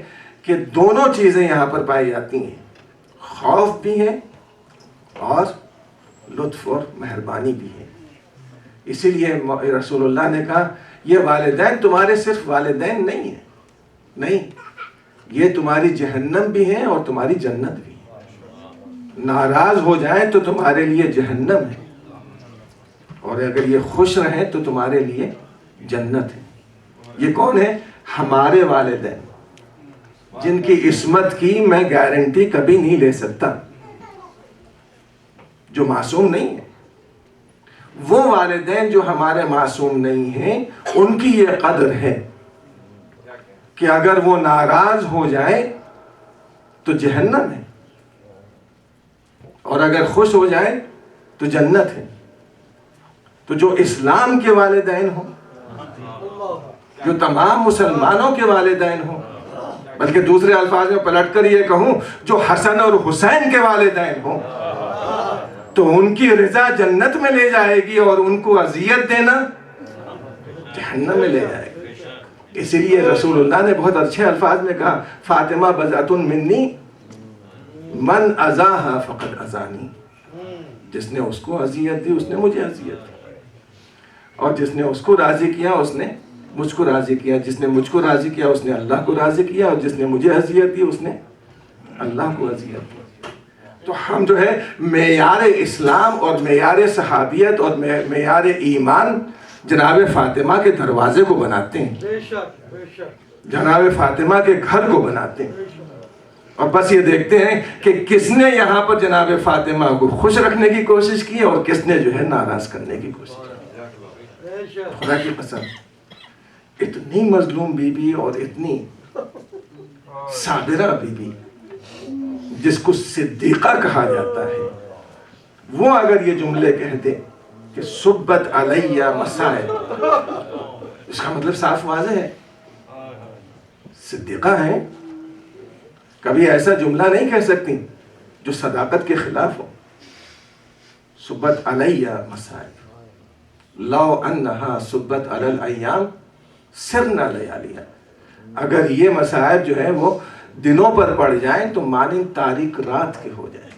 کہ دونوں چیزیں یہاں پر پائی جاتی ہیں، خوف بھی ہے اور لطف اور مہربانی بھی ہے. اسی لیے رسول اللہ نے کہا یہ والدین تمہارے صرف والدین نہیں ہیں، نہیں، یہ تمہاری جہنم بھی ہیں اور تمہاری جنت بھی. ناراض ہو جائیں تو تمہارے لیے جہنم ہے، اور اگر یہ خوش رہیں تو تمہارے لیے جنت ہے. یہ کون ہے؟ ہمارے والدین، جن کی عصمت کی میں گارنٹی کبھی نہیں لے سکتا، جو معصوم نہیں ہے. وہ والدین جو ہمارے معصوم نہیں ہیں ان کی یہ قدر ہے کہ اگر وہ ناراض ہو جائے تو جہنم ہے، اور اگر خوش ہو جائے تو جنت ہے۔ تو جو اسلام کے والدین ہوں، جو تمام مسلمانوں کے والدین ہوں، بلکہ دوسرے الفاظ میں پلٹ کر یہ کہوں جو حسن اور حسین کے والدین ہوں، تو ان کی رضا جنت میں لے جائے گی، اور ان کو اذیت دینا جہنم میں لے جائے گی۔ اسی لیے رسول اللہ نے بہت اچھے الفاظ میں کہا فاطمہ بضعۃ منی من اذاها فقد اذانی، جس نے اس کو اذیت دی اس نے مجھے اذیت دی، اور جس نے اس کو راضی کیا اس نے مجھ کو راضی کیا، جس نے مجھ کو راضی کیا اس نے اللہ کو راضی کیا، اور جس نے مجھے اذیت دی اس نے اللہ کو اذیت دی۔ تو ہم جو ہے معیار اسلام اور معیار صحابیت اور معیار ایمان جناب فاطمہ کے دروازے کو بناتے ہیں، جناب فاطمہ کے گھر کو بناتے ہیں، اور بس یہ دیکھتے ہیں کہ کس نے یہاں پر جناب فاطمہ کو خوش رکھنے کی کوشش کی اور کس نے جو ہے ناراض کرنے کی کوشش کی۔ خدا کی قسم، اتنی مظلوم بی بی اور اتنی صابرہ بی بی جس کو صدیقہ کہا جاتا ہے، وہ اگر یہ جملے کہہ دے کہ صبت علیہ مصائب، اس کا مطلب صاف واضح ہے، صدیقہ ہیں، کبھی ایسا جملہ نہیں کہہ سکتی جو صداقت کے خلاف ہو۔ صبت علیہ مصائب لو انہا صبت علی الایام سرنا لیالیہ، اگر یہ مصائب جو ہے وہ دنوں پر پڑ جائیں تو مانند تاریک رات کے ہو جائیں۔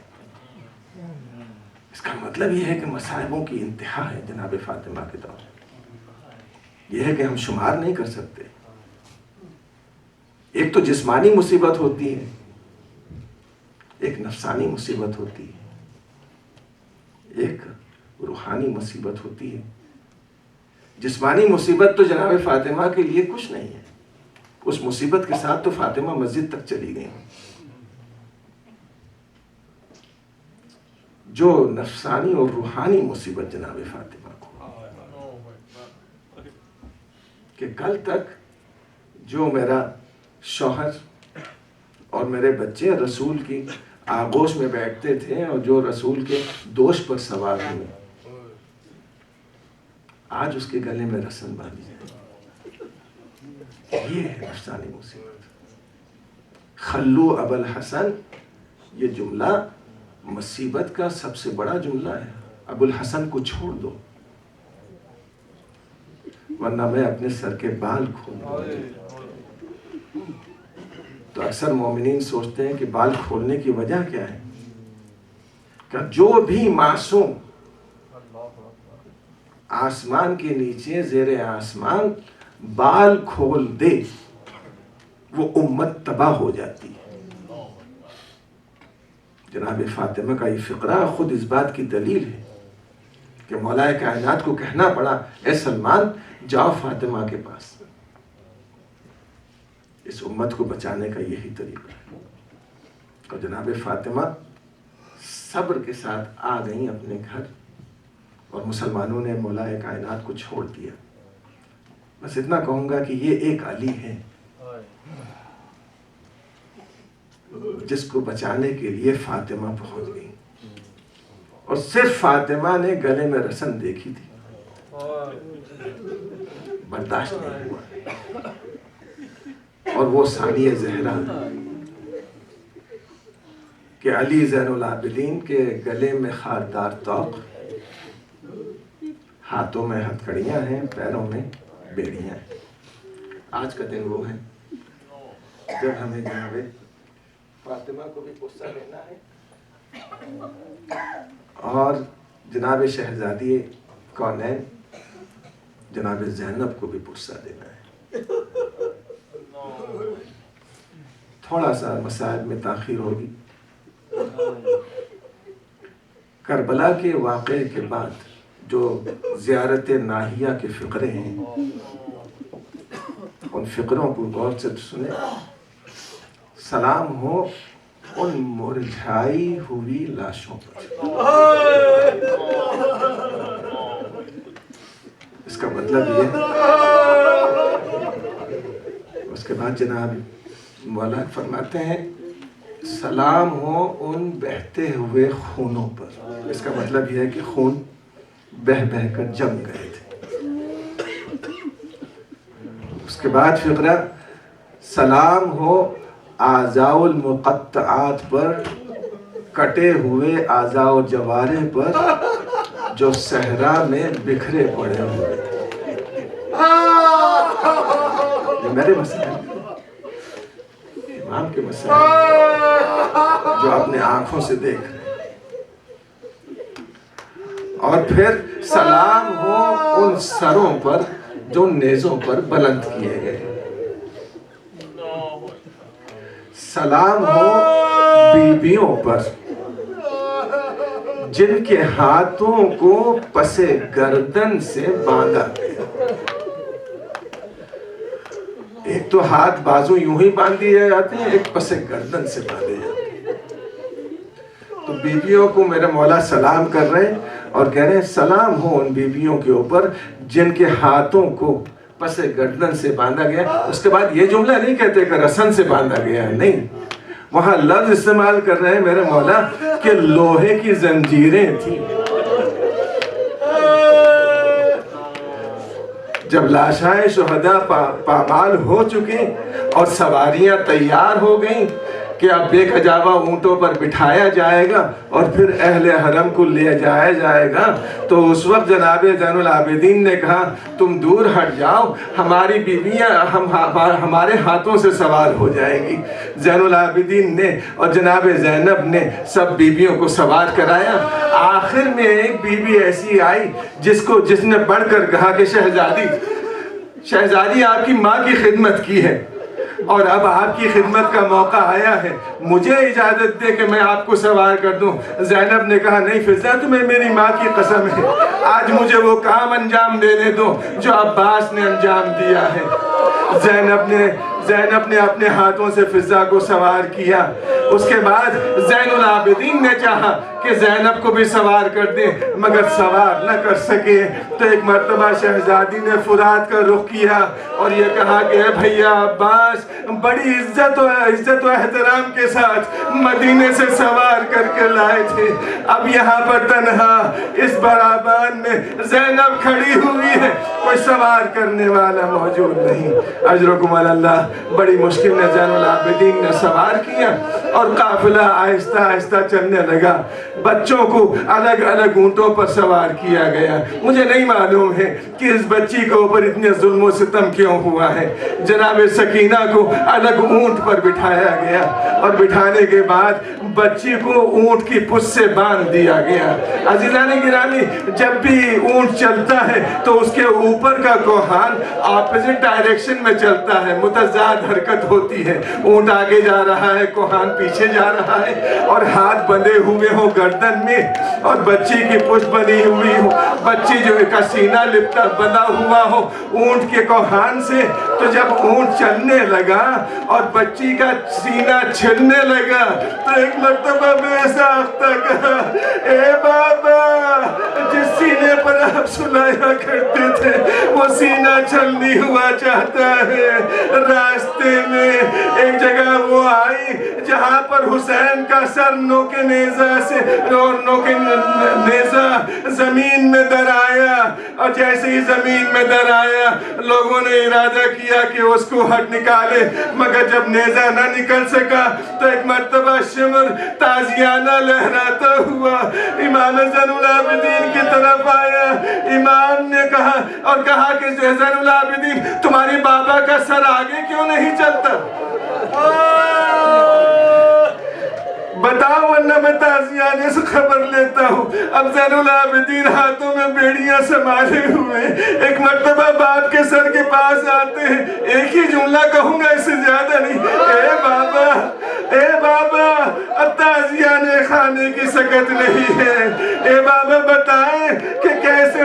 اس کا مطلب یہ ہے کہ مصائبوں کی انتہا ہے جناب فاطمہ کے دور، یہ ہے کہ ہم شمار نہیں کر سکتے۔ ایک تو جسمانی مصیبت ہوتی ہے، ایک نفسانی مصیبت ہوتی ہے، ایک روحانی مصیبت ہوتی ہے۔ جسمانی مصیبت تو جناب فاطمہ کے لیے کچھ نہیں ہے، اس مصیبت کے ساتھ تو فاطمہ مسجد تک چلی گئی۔ جو نفسانی اور روحانی مصیبت جناب فاطمہ کو، کہ کل تک جو میرا شوہر اور میرے بچے رسول کی آغوش میں بیٹھتے تھے اور جو رسول کے دوش پر سوار ہوئے، آج اس کے گلے میں رسن باندھی جائے، یہ ہے نفسانی مصیبت۔ خلو ابا الحسن، یہ جملہ مصیبت کا سب سے بڑا جملہ ہے۔ ابو الحسن کو چھوڑ دو ورنہ میں اپنے سر کے بال کھول دوں۔ تو اکثر مومنین سوچتے ہیں کہ بال کھولنے کی وجہ کیا ہے، کہ جو بھی معصوم آسمان کے نیچے زیر آسمان بال کھول دے وہ امت تباہ ہو جاتی ہے۔ جناب فاطمہ کا یہ فقرہ خود اس بات کی دلیل ہے کہ مولا کائنات کو کہنا پڑا اے سلمان جاؤ فاطمہ کے پاس، اس امت کو بچانے کا یہی طریقہ ہے۔ اور جناب فاطمہ صبر کے ساتھ آ گئیں اپنے گھر، اور مسلمانوں نے مولا کائنات کو چھوڑ دیا۔ بس اتنا کہوں گا کہ یہ ایک علی ہے جس کو بچانے کے لیے فاطمہ پہنچ گئی، اور صرف فاطمہ نے گلے میں رسن دیکھی تھی، برداشت نہیں ہوا، اور وہ ثانیہ زہرا کہ علی زین العابدین کے گلے میں خاردار طوق، ہاتھوں میں ہتھکڑیاں ہیں، پیروں میں بیڑیاں ہیں۔ آج کا دن وہ ہے جب ہمیں جناب فاطمہ کو بھی غصہ لینا ہے، اور جناب شہزادی کونین جناب زینب کو بھی غصہ دینا ہے۔ تھوڑا سا مسائل میں تاخیر ہوگی۔ کربلا کے واقعے کے بعد جو زیارت ناہیہ کے فقرے ہیں، ان فقروں کو غور سے سنیں۔ سلام ہو ان مرجھائی ہوئی لاشوں پر۔ اس کا مطلب یہ کے بعد جناب مولا فرماتے ہیں سلام ہو ان بہتے ہوئے خونوں پر. اس کا مطلب یہ ہے کہ خون بہہ بہہ کر جم گئے تھے. اس کے بعد فقرہ سلام ہو اعضاء المقطعات پر، کٹے ہوئے اعضاء و جوارح پر جو صحرا میں بکھرے پڑے ہوئے تھے. یہ میرے مسائل امام کے مسائل جو اپنے آنکھوں سے دیکھ رہے ہیں. اور پھر سلام ہو ان سروں پر جو نیزوں پر بلند کیے گئے. سلام ہو بیویوں پر جن کے ہاتھوں کو پسے گردن سے باندھا گیا. ایک تو ہاتھ بازو یوں ہی باندھ دیے جاتے ہیں، ایک پسے گردن سے باندھے جاتے ہیں. تو بیویوں کو میرا مولا سلام کر رہے اور کہہ رہے ہیں سلام ہو ان بیویوں کے اوپر جن کے ہاتھوں کو پسے گردن سے باندھا گیا. اس کے بعد یہ جملہ نہیں کہتے کہ رسن سے باندھا گیا ہے، نہیں، وہاں لفظ استعمال کر رہے ہیں میرے مولا کہ لوہے کی زنجیریں تھیں. جب لاشائیں شہداء پامال ہو چکی اور سواریاں تیار ہو گئیں کہ اب بے کجاوا اونٹوں پر بٹھایا جائے گا اور پھر اہل حرم کو لے جایا جائے گا، تو اس وقت جناب زین العابدین نے کہا تم دور ہٹ جاؤ، ہماری بیویاں ہمارے ہاتھوں سے سوار ہو جائیں گی. زین العابدین نے اور جناب زینب نے سب بیویوں کو سوار کرایا. آخر میں ایک بیوی ایسی آئی جس نے بڑھ کر کہا کہ شہزادی آپ کی ماں کی خدمت کی ہے اور اب آپ کی خدمت کا موقع آیا ہے، مجھے اجازت دے کہ میں آپ کو سوار کر دوں. زینب نے کہا نہیں فضہ، تمہیں میری ماں کی قسم ہے، آج مجھے وہ کام انجام دینے دو جو عباس نے انجام دیا ہے. زینب نے اپنے ہاتھوں سے فضہ کو سوار کیا. اس کے بعد زین العابدین نے چاہا کہ زینب کو بھی سوار کر دیں، مگر سوار نہ کر سکے. تو ایک مرتبہ شہزادی نے فرات کا رخ کیا اور یہ کہا کہ اے بھیا عباس، بڑی عزت و احترام کے ساتھ مدینے سے سوار کر کے لائے تھے، اب یہاں پر تنہا اس بیابان میں زینب کھڑی ہوئی ہے، کوئی سوار کرنے والا موجود نہیں. اجرکم اللہ. بڑی مشکل نے زین العابدین نے سوار کیا اور قافلہ آہستہ آہستہ چلنے لگا. بچوں کو الگ الگ اونٹوں پر سوار کیا گیا. مجھے نہیں معلوم ہے کہ اس بچی کے اوپر اتنے ظلم و ستم کیوں ہوا ہے. جناب سکینہ کو الگ اونٹ پر بٹھایا گیا اور بٹھانے کے بعد بچی کو اونٹ کی پشت سے باندھ دیا گیا. عزیزان گرامی، جب بھی اونٹ چلتا ہے تو اس کے اوپر کا کوہان اپوزٹ ڈائریکشن میں چلتا ہے، متضاد حرکت ہوتی ہے. اونٹ آگے جا رہا ہے، کوہان پیچھے جا رہا ہے اور ہاتھ بندھے ہوئے ہو گردن میں اور بچی کی پشت بنی ہوئی ہو، بچی جو کا سینہ لپٹا بندھا ہوا ہو اونٹ کے کوہان سے. تو جب اونٹ چلنے لگا اور بچی کا سینہ چھلنے لگا تو ایک مرتبہ بے ساختہ کہا اے بابا، جس سینے پر آپ سلایا کرتے تھے وہ سینہ چھلنی ہوا چاہتا ہے. راستے میں ایک جگہ وہ آئی جہاں پر حسین کا سر نوکے نیزہ زمین میں در آیا اور جیسے ہی زمین میں در آیا لوگوں نے ارادہ کیا کہ اس کو ہٹ نکالے، مگر جب نیزہ نہ نکل سکا تو ایک مرتبہ شمر تازیانہ لہراتا ہوا امام زین العابدین کی طرف آیا. امام نے کہا کہ زین العابدین، تمہاری بابا کا سر آگے کیوں نہیں چلتا؟ بتاؤ ورنہ میں تازیانے سے خبر لیتا ہوں. اب زین العابدین ہاتھوں میں بیڑیاں سنبھالے ہوئے ایک مرتبہ باپ کے سر کے پاس آتے ہیں. ایک ہی جملہ کہوں گا، اس سے زیادہ نہیں. اے بابا، اب تازیانے خانے کی سکت نہیں ہے. اے بابا بتائیں کہ کیسے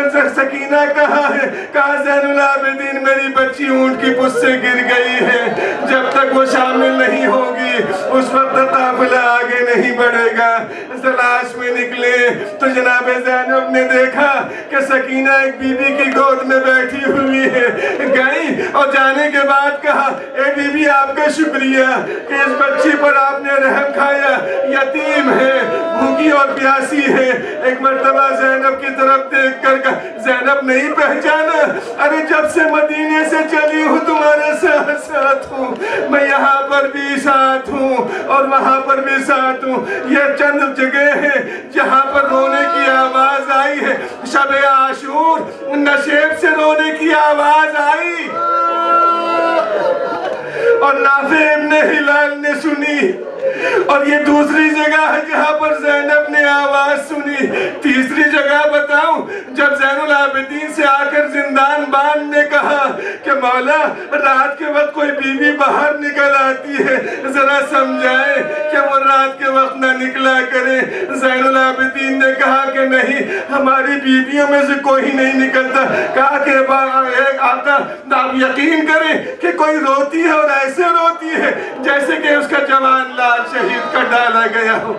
سکینہ کہاں ہے؟ کہا زین العابدین میری بچی اونٹ کی پشت سے گر گئی ہے، جب تک وہ شامل نہیں ہوگی اس وقت قافلہ آگے نہیں بڑھے گا۔ تلاش میں نکلے تو جناب زینب نے دیکھا کہ سکینہ ایک بی بی کی گود میں بیٹھی ہوئی ہے، گئی اور جانے کے بعد کہا اے بی بی آپ کا شکریہ کہ اس بچی پر آپ نے رحم کھایا، یتیم ہے، بھوکی اور پیاسی ہے۔ ایک مرتبہ زینب کی طرف دیکھ کر کہا زینب نہیں پہچانا؟ ارے جب سے مدینے سے چلی ہوں تمہارے ساتھ ساتھ ہوں، میں یہاں پر بھی ساتھ ہوں اور وہاں پر بھی ساتھ ہوں۔ یہ چند جگہ ہیں جہاں پر رونے کی آواز آئی ہے۔ شب عاشور نشیب سے رونے کی آواز آئی اور نافع ابن ہلال نے سنی، اور یہ دوسری جگہ ہے جہاں پر زینب نے آواز سنی۔ تیسری جگہ بتاؤں، جب زین العابدین سے آ کر زندان بان نے کہا کہ مولا رات کے وقت کوئی بی بی باہر نکل آتی ہے، ذرا سمجھائے کہ وہ رات کے وقت نہ نکلا کرے۔ زین العابدین نے کہا کہ نہیں، ہماری بیویوں میں سے کوئی نہیں نکلتا۔ کہا کہ آقا آپ یقین کریں کہ کوئی روتی ہے اور ایسے روتی ہے جیسے کہ اس کا جوان لال شہید کر ڈالا گیا ہو۔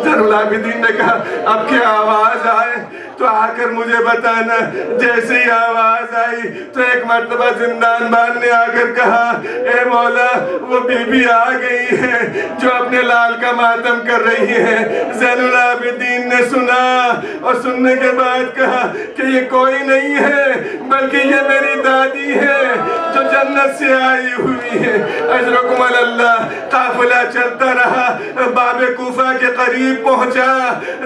زین العابدین نے کہا اب کیا آواز آئے تو آ کر مجھے بتانا۔ جیسے ہی آواز آئی تو ایک مرتبہ زندان بان نے آ کر کہا اے مولا وہ بی بی آ گئی ہے جو اپنے لال کا ماتم کر رہی ہے۔ زین العابدین نے سنا اور سننے کے بعد کہا کہ یہ کوئی نہیں ہے بلکہ یہ میری دادی ہے جو جنت سے آئی ہوئی ہے۔ اجرکم اللہ۔ قافلہ چلتا رہا، باب کوفہ کے قریب پہنچا۔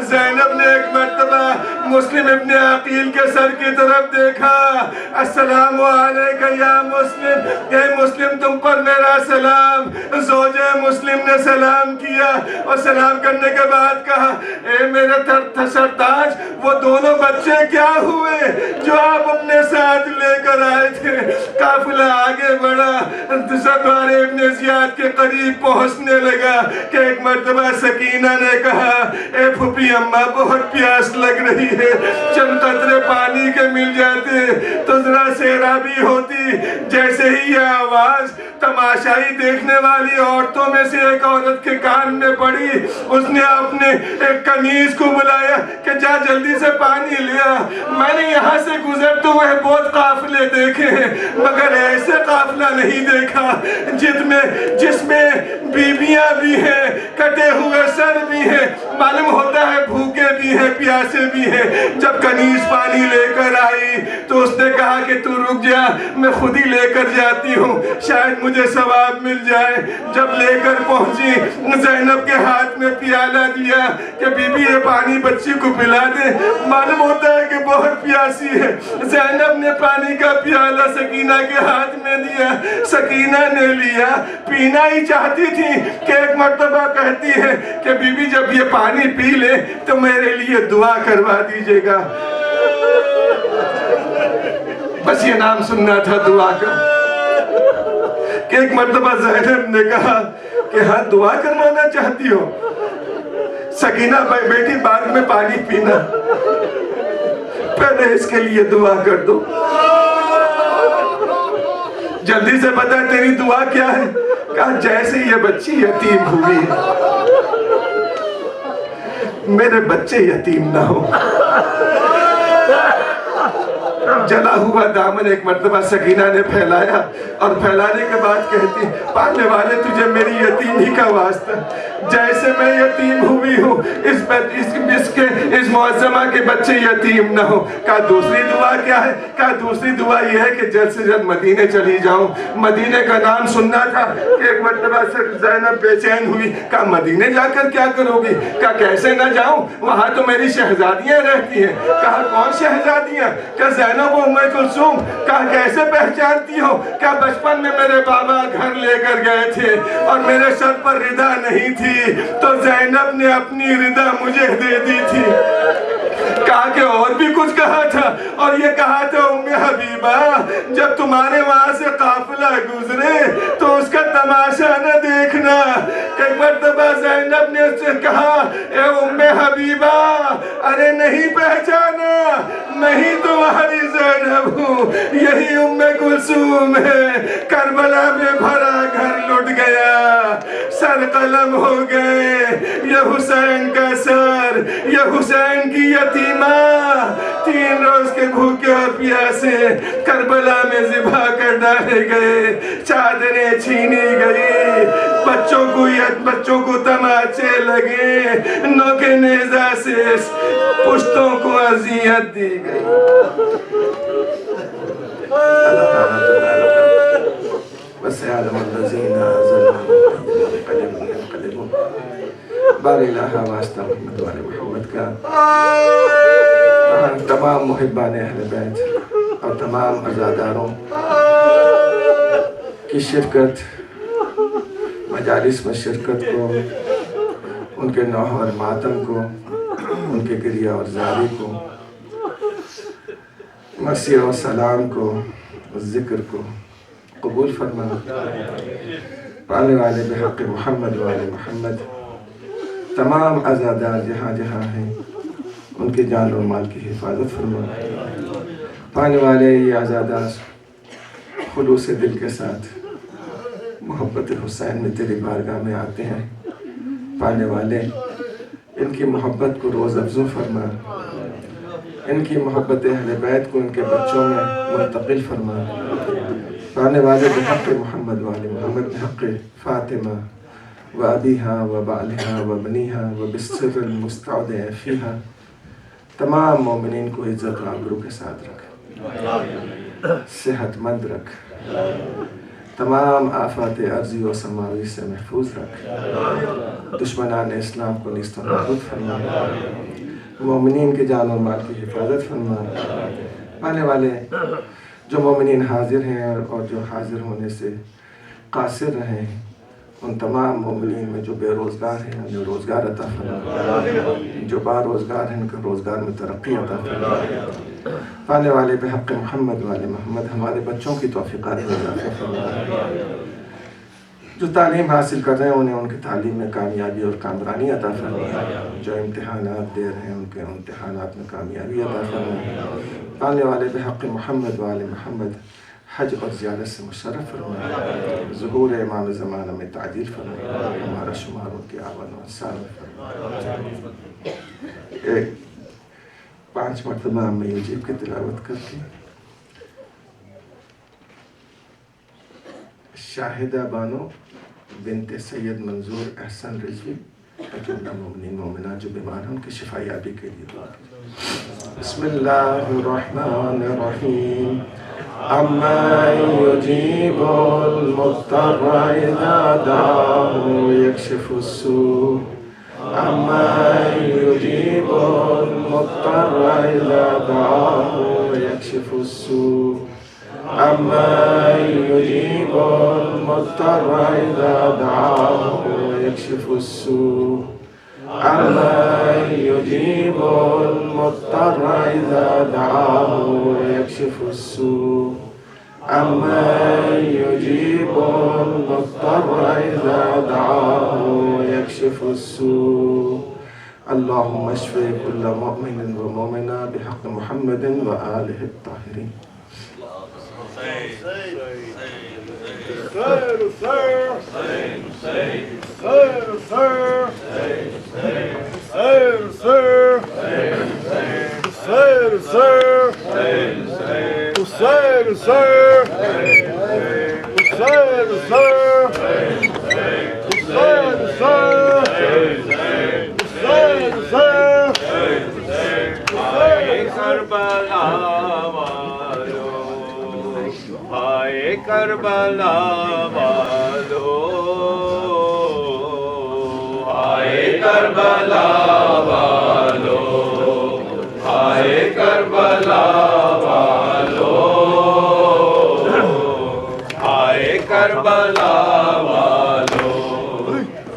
زینب نے ایک مرتبہ مسلم ابن عقیل کے سر کی طرف دیکھا۔ السلام علیکہ یا مسلم، اے مسلم تم پر میرا سلام۔ زوج مسلم نے سلام کیا اور سلام کرنے کے بعد کہا اے میرے سرتاج وہ دونوں بچے کیا ہوئے جو آپ اپنے ساتھ لے کر آئے تھے؟ قافلہ آگے بڑھا، سردار ابن زیاد کے قریب پہنچنے لگا کہ ایک مرتبہ سکینہ نے کہا اے پھوپھی اماں بہت پیاس لگ رہی ہے، چند قطرے پانی کے مل جاتے تو ذرا سیرابی ہوتی۔ جیسے ہی یہ آواز تماشائی دیکھنے والی عورتوں میں سے ایک عورت کے کان میں پڑی، اس نے اپنے ایک کنیز کو بلایا کہ جا جلدی سے پانی لیا۔ میں نے یہاں سے گزرتے ہوئے بہت قافلے دیکھے ہیں مگر ایسے قافلہ نہیں دیکھا جس میں بیویاں بھی ہیں، کٹے ہوئے سر بھی ہیں، معلوم ہوتا ہے بھوکے بھی ہیں، پیاسے بھی ہیں۔ جب کنیز پانی لے کر آئی تو اس نے کہا کہ تو رک جا، میں خود ہی لے کر جاتی ہوں، شاید مجھے ثواب مل جائے۔ جب لے کر پہنچی زینب کے ہاتھ میں پیالہ دیا کہ بی بی یہ پانی بچی کو پلا دے، معلوم ہوتا ہے کہ بہت پیاسی ہے۔ زینب نے پانی کا پیالہ سکینہ کے ہاتھ میں دیا، سکینہ نے لیا، پینا ہی چاہتی تھی کہ ایک مرتبہ کہتی ہے کہ بی بی جب یہ پانی پی لے تو میرے لیے دعا کروا دیجئے گا۔ بس یہ نام سننا تھا دعا کا کہ ایک مرتبہ زینب نے کہا کہ ہاں دعا کروانا چاہتی ہو؟ سکینہ بیٹی بعد میں پانی پینا، پہلے اس کے لیے دعا کر دو۔ جلدی سے بتا تیری دعا کیا ہے؟ کہا جیسے یہ بچی یتیم ہوئی میرے بچے یتیم نہ ہو۔ جلا ہوا دامن ایک مرتبہ سکینہ نے پھیلایا اور پھیلانے کے بعد کہتی پالنے والے تجھے میری یتیمی کا واسطہ، جیسے میں یتیم ہوئی ہوں اس معظمہ کے بچے یتیم نہ ہو۔ کہا دوسری دعا کیا ہے؟ کہا دوسری دعا یہ ہے کہ جلد سے جلد مدینے چلی جاؤں۔ مدینے کا نام سننا تھا کہ ایک مرتبہ زینب بے چین ہوئی۔ کہا مدینے جا کر کیا کرو گی؟ کہا کیسے نہ جاؤں، وہاں تو میری شہزادیاں رہتی ہیں۔ کہا کون شہزادیاں؟ کہا زینب و ام کلثوم۔ کہا کیسے پہچانتی ہو؟ کہا بچپن میں میرے بابا گھر لے کر گئے تھے اور میرے سر پر ردا نہیں تھی تو زینب نے اپنی ردا مجھے دے دی تھی۔ کہا کہ اور بھی کچھ کہا تھا اور یہ کہا تھا ام حبیبہ جب تمہارے وہاں سے قافلہ گزرے تو اس کا تماشا نہ دیکھنا۔ ایک مرتبہ زینب نے سے کہا اے ام حبیبہ ارے نہیں پہچانا میں ہی تمہاری زینب ہوں یہی ام کلثوم ہے کربلا میں بھرا گھر لٹ گیا سر قلم ہو گئے یہ حسین کا سر یہ حسین کی یتیمہ 3 روز کے بھوکے اور پیاسے کربلا میں ذبح کر ڈالے گئے چادریں چھینی گئی بچوں کو تماچے لگے نوکے نیزہ سے پشتوں کو اذیت دی گئی بس عالم الذین ظلموا بار الہ واسطہ محمد والے محمد کا تمام محبان اہل بیت اور تمام عزاداروں کی شرکت مجالس میں شرکت کو ان کے نوح اور ماتم کو ان کے گریہ اور زاری کو مسیح و سلام کو ذکر کو قبول فرما پانے والے بحق محمد والے محمد تمام عزادار جہاں جہاں ہیں ان کے جان و مال کی حفاظت فرما پانے والے یہ عزادار خلوص دل کے ساتھ محبت حسین میں تیری بارگاہ میں آتے ہیں پانے والے ان کی محبت کو روز افزوں فرما ان کی محبت اہل بیت کو ان کے بچوں میں منتقل فرما پانے والے بحق محمد والے محمد بحق فاطمہ و ابیہا و بالہا و بنیہا و بالسر المستودع فیہا تمام مومنین کو عزت و آبرو کے ساتھ رکھ صحت مند رکھ تمام آفات ارضی و سماوی سے محفوظ رکھ دشمنان اسلام کو نیست و نابود فرما مومنین کے جان و مال کی حفاظت فرما پانے والے جو مومنین حاضر ہیں اور جو حاضر ہونے سے قاصر رہے ہیں ان تمام مومنین میں جو بے روزگار ہیں انہیں روزگار عطا فرما جو با روزگار ہیں ان کو روزگار میں ترقی عطا فرما پانے والے بحق محمد والے محمد ہمارے بچوں کی توفیقات میں اضافہ فرما جو تعلیم حاصل کر رہے ہیں انہیں ان کی تعلیم میں کامیابی اور کامرانی عطا فرما جو امتحانات دے رہے ہیں ان کے امتحانات میں کامیابی عطا فرما پانے والے بحق محمد والے محمد حج اور زیارت سے مشرف فرما ظہور امام زمانہ میں تعجیل فرما ہمارا شمار ان کے آون و انصار میں فرما 5 مرتبہ ہم یوجیب کی تلاوت کر کے شاہدہ بانو بنت سید منظور احسن رضوی جملہ مومنین مومنات جو بیمار ہیں ان کی شفا یابی کے لیے دعا بسم اللہ الرحمن الرحیم اما یجیب المضطر اذا دعاه یکشف السوء اما یجیب المضطر اذا دعاه یکشف السوء اما یجیب المضطر اذا دعاه یکشف السوء اما یجیب المضطر اذا دعاه یکشف السوء اما یجیب المضطر اذا دعاه یکشف السوء اللهم اشف كل مؤمن ومؤمنة بحق محمد وآله الطاهرين کربلا والو ہائے کربلا والو ہائے کربلا والو ہائے کربلا والو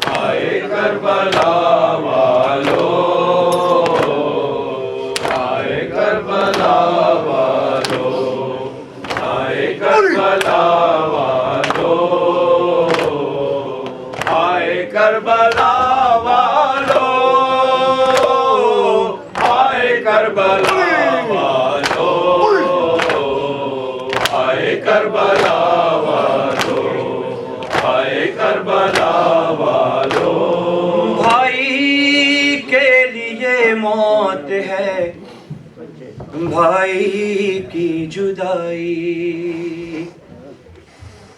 ہائے کربلا والو ہائے کربلا والو ہائے کربلا والو ہائے کربلا والو بھائی کی جدائی،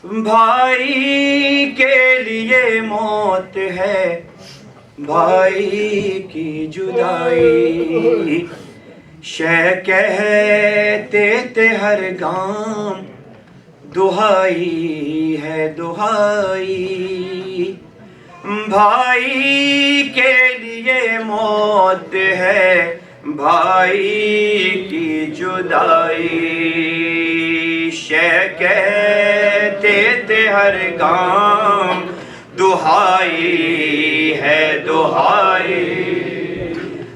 بھائی کے لیے موت ہے، بھائی کی جدائی، شے کہتے تھے ہر گام، دہائی ہے دہائی، بھائی کے لیے موت ہے، بھائی کی جدائی، شے کہتے تھے ہر گام، دہائی ہے دہائی،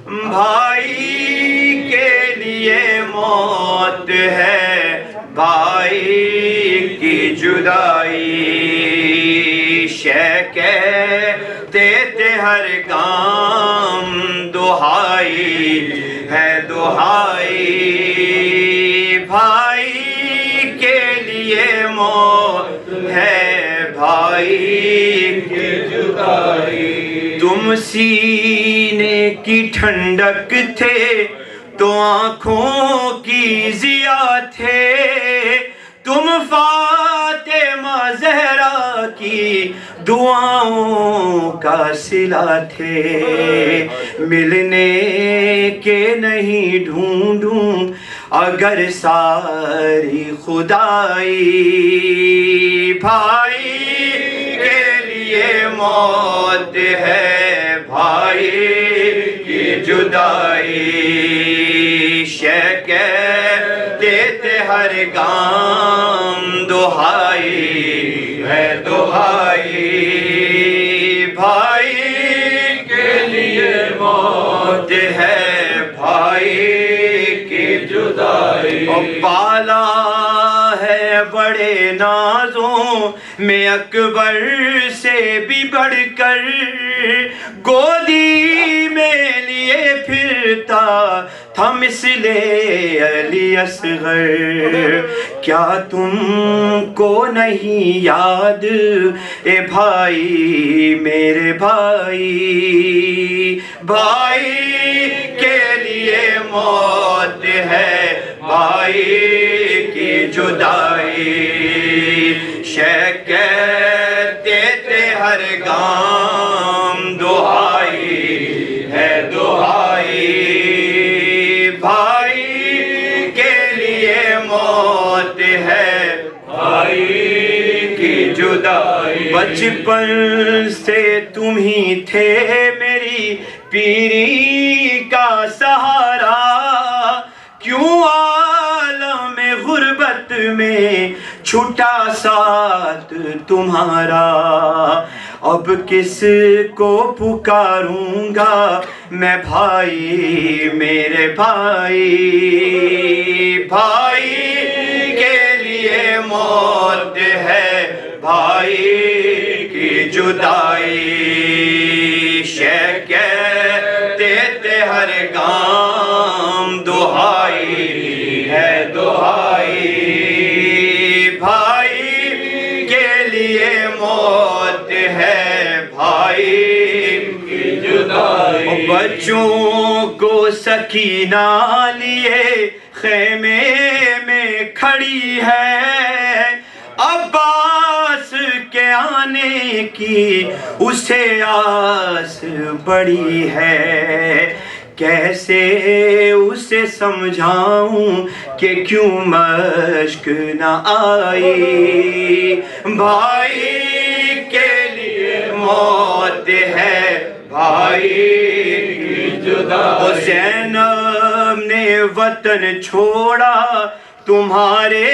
بھائی کے لیے موت ہے، بھائی کی جدائی، شے کہتے تھے ہر گام، دہائی ہے دہائی، بھائی کے لیے موت ہے، بھائی کی جدائی، تم سینے کی ٹھنڈک تھے تو آنکھوں کی ضیاء تھے، تم فاطمہ زہرا کی دعاؤں کا صلہ تھے، ملنے کے نہیں ڈھونڈوں اگر ساری خدائی، بھائی کے لیے موت ہے، بھائی کی جدائی، شے کہتے تھے ہر گام، دہائی ہے دہائی، بھائی کے لیے موت ہے، بھائی کی جدائی، اور پالا ہے بڑے نازوں میں اکبر سے بھی بڑھ کر، گودی میں لیے پھرتا تھا مثل علی اصغر، کیا تم کو نہیں یاد اے بھائی میرے بھائی، بھائی کے لیے موت ہے، بھائی کی جدائی، شے کہتے تھے ہر گام، دہائی ہے دہائی، بھائی کے لیے موت ہے، بھائی کی جدائی، بچپن سے تم ہی تھے میری پیری کا سہارا، کیوں عالم غربت میں چھٹا ساتھ تمہارا، اب کس کو پکاروں گا میں بھائی میرے بھائی، بھائی کے لیے موت ہے، بھائی کی جدائی، شے کہتے تھے ہر گام، دہائی ہے دہائی، بھائی کے لیے موت ہے، بھائی کی جدائی، بچوں کو سکینہ لیے خیمے میں کھڑی ہے، عباس کے آنے کی اسے آس بڑی ہے، کیسے اسے سمجھاؤں کہ کیوں مشق نہ آئی، بھائی کے لیے موت ہے، بھائی کی جدائی، زینب نے وطن چھوڑا تمہارے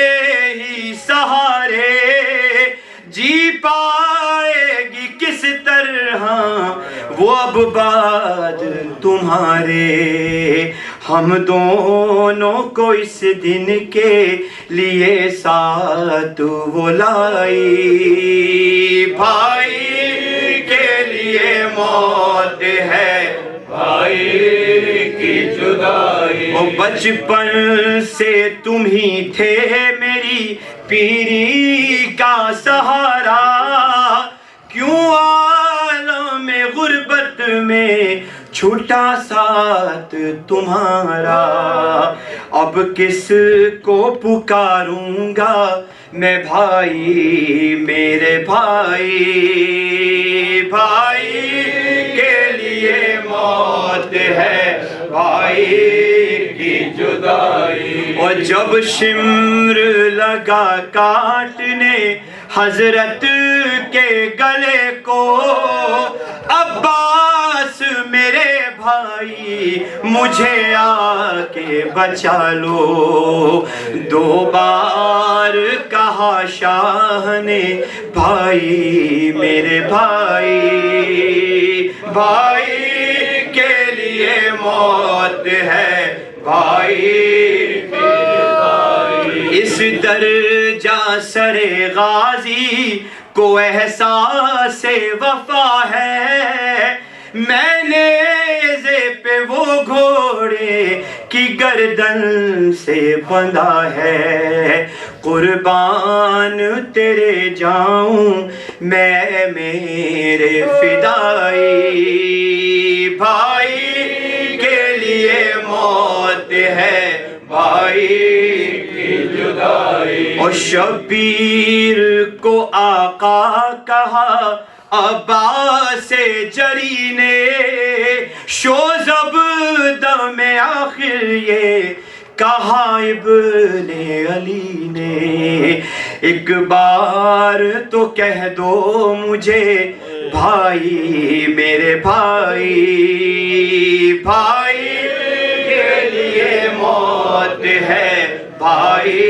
ہی سہارے، جی پائے گی کس طرح وہ اب بعد تمہارے، ہم دونوں کو اس دن کے لیے ساتھ وہ لائی، بھائی کے لیے موت ہے، بھائی کی جدائی، وہ بچپن سے تم ہی تھے میری پیری کا سہارا، کیوں عالم غربت میں چھوٹا ساتھ تمہارا، اب کس کو پکاروں گا میں بھائی میرے بھائی، بھائی کے لیے موت ہے بھائی کی جدائی۔ اور جب شمر لگا کاٹنے حضرت کے گلے کو، عباس میرے بھائی مجھے آ کے بچا لو، 2 بار کہا شاہ نے بھائی میرے بھائی، بھائی کے لیے موت ہے بھائی، اس درجہ سرے غازی کو احساس وفا ہے، میں نیزے پہ وہ گھوڑے کی گردن سے بندھا ہے، قربان تیرے جاؤں میں میرے فدائی، بھائی کے لیے موت ہے بھائی کی جدائی۔ اور شبیر کو آقا کہا عباس جری نے، شوذب دم آخر یہ کہا ابن علی نے، ایک بار تو کہہ دو مجھے بھائی میرے بھائی، بھائی کے لیے موت ہے بھائی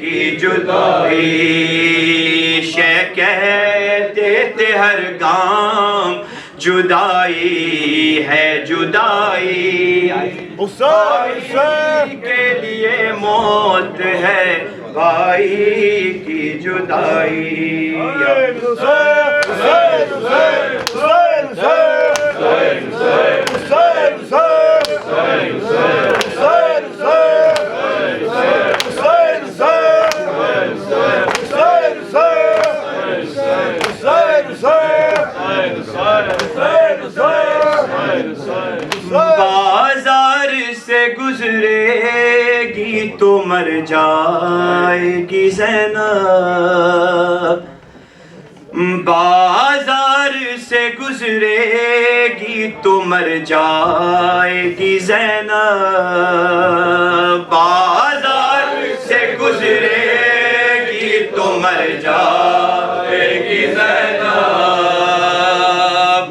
کی جدائی۔ شیخ کہتے تھے ہر گام جدائی ہے جدائی، بھائی کے لیے موت ہے بھائی کی جدائی۔ بازار سے گزرے گی تو مر جائے گی زینب، بازار سے گزرے گی تو مر جائے گی زینب، بازار سے گزرے گی تو مر جائے گی زینب،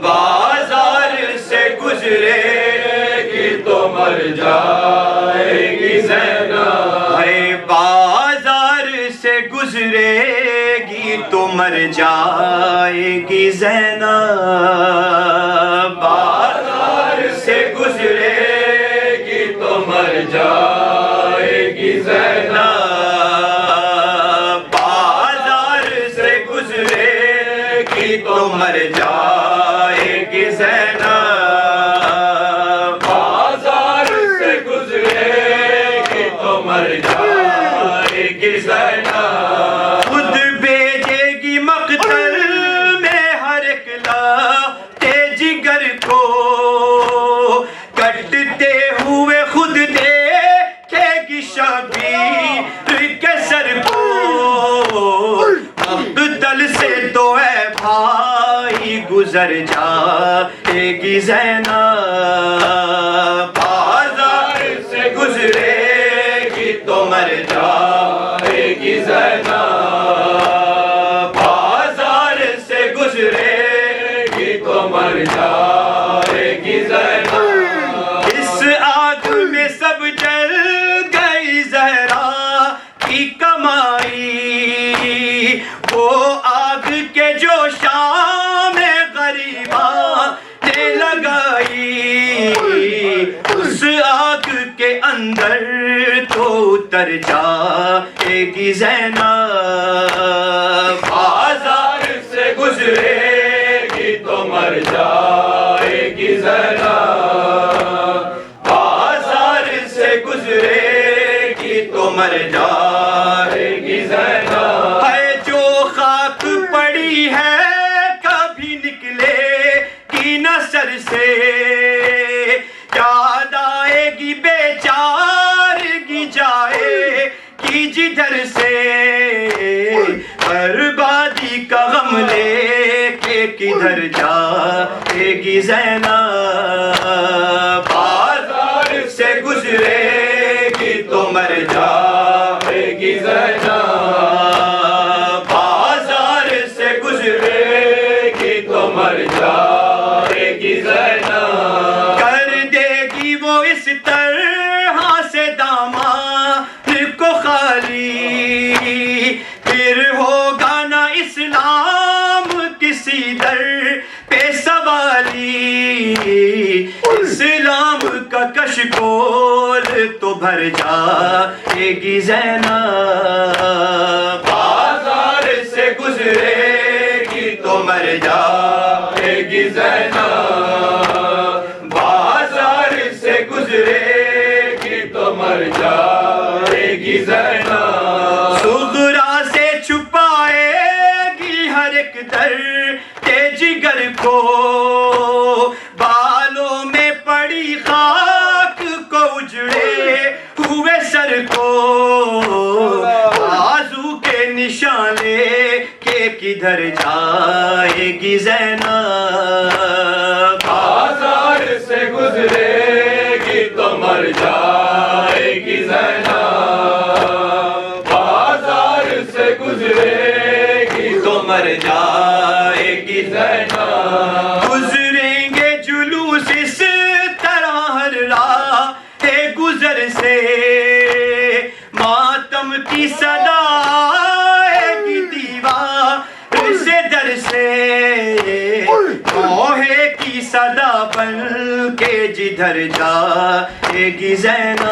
بازار سے گزرے گی تو مر جائے گی زینب، ہے بازار سے گزرے گی تو مر جائے گی زینب، بازار سے گزرے گی تو مر جائے گی زینب، بازار سے گزرے گی تو مر جائے گی زینب، بازار سے گزرے گی تو مر جائے گی زینب، خود بھیجے گی مقتل میں ہر ایک لاتے جگر کو، کٹتے ہوئے خود دیکھے گی شبیر کے سر کو، مقتل سے تو اے بھائی گزر جائے گی زینب، بازار سے گزرے گی تو مر جائے گی زینب، بازار سے گزرے گی تو مر جائے گی زینب، اس آگ میں سب جل گئی زہرا کی کمائی، وہ آگ کے جو شام غریباں نے لگائی، اس آگ کے اندر تو اتر جائے گی زینب، بازار سے گزرے گی تو مر جائے گی زینب، بازار سے گزرے گی تو مر جائے گی زینب، ہے جو خاک پڑی ہے کبھی نکلے گی نہ سر سے یاد آئے گی بیچارگی جائے گی جدھر سے بربادی کا غم لے کے کدھر جائے گی زینب بازار سے گزرے گی تو مر جائے گی زینب بازار سے گزرے گی تو مر جائے گی زینب کر دے گی وہ اس طرح سے داماد کو خالی پھر ہوگا نہ اسلام کسی در پہ سوالی اسلام کا کشکول تو بھر جائے گی زینب بازار سے گزرے گی تو مر جائے گی زینب بازار سے گزرے گی تو مر جائے گی زینب صغرا سے چھپائے گی ہر ایک درد جگر کو بالوں میں پڑی خاک کو اجڑے ہوئے سر کو بازو کے نشان لے کے کدھر جائے گی زینب بازار سے گزرے گی تو مر جائے گی زینب بازار سے گزرے گی تو مر جائے گی زینب گزریں گے جلوس اس طرح ہر راہ گزر سے ماتم کی صدا آئے گی دیوار سے در سے کوہے کی صدا بن کے جدھر جائے گی زینب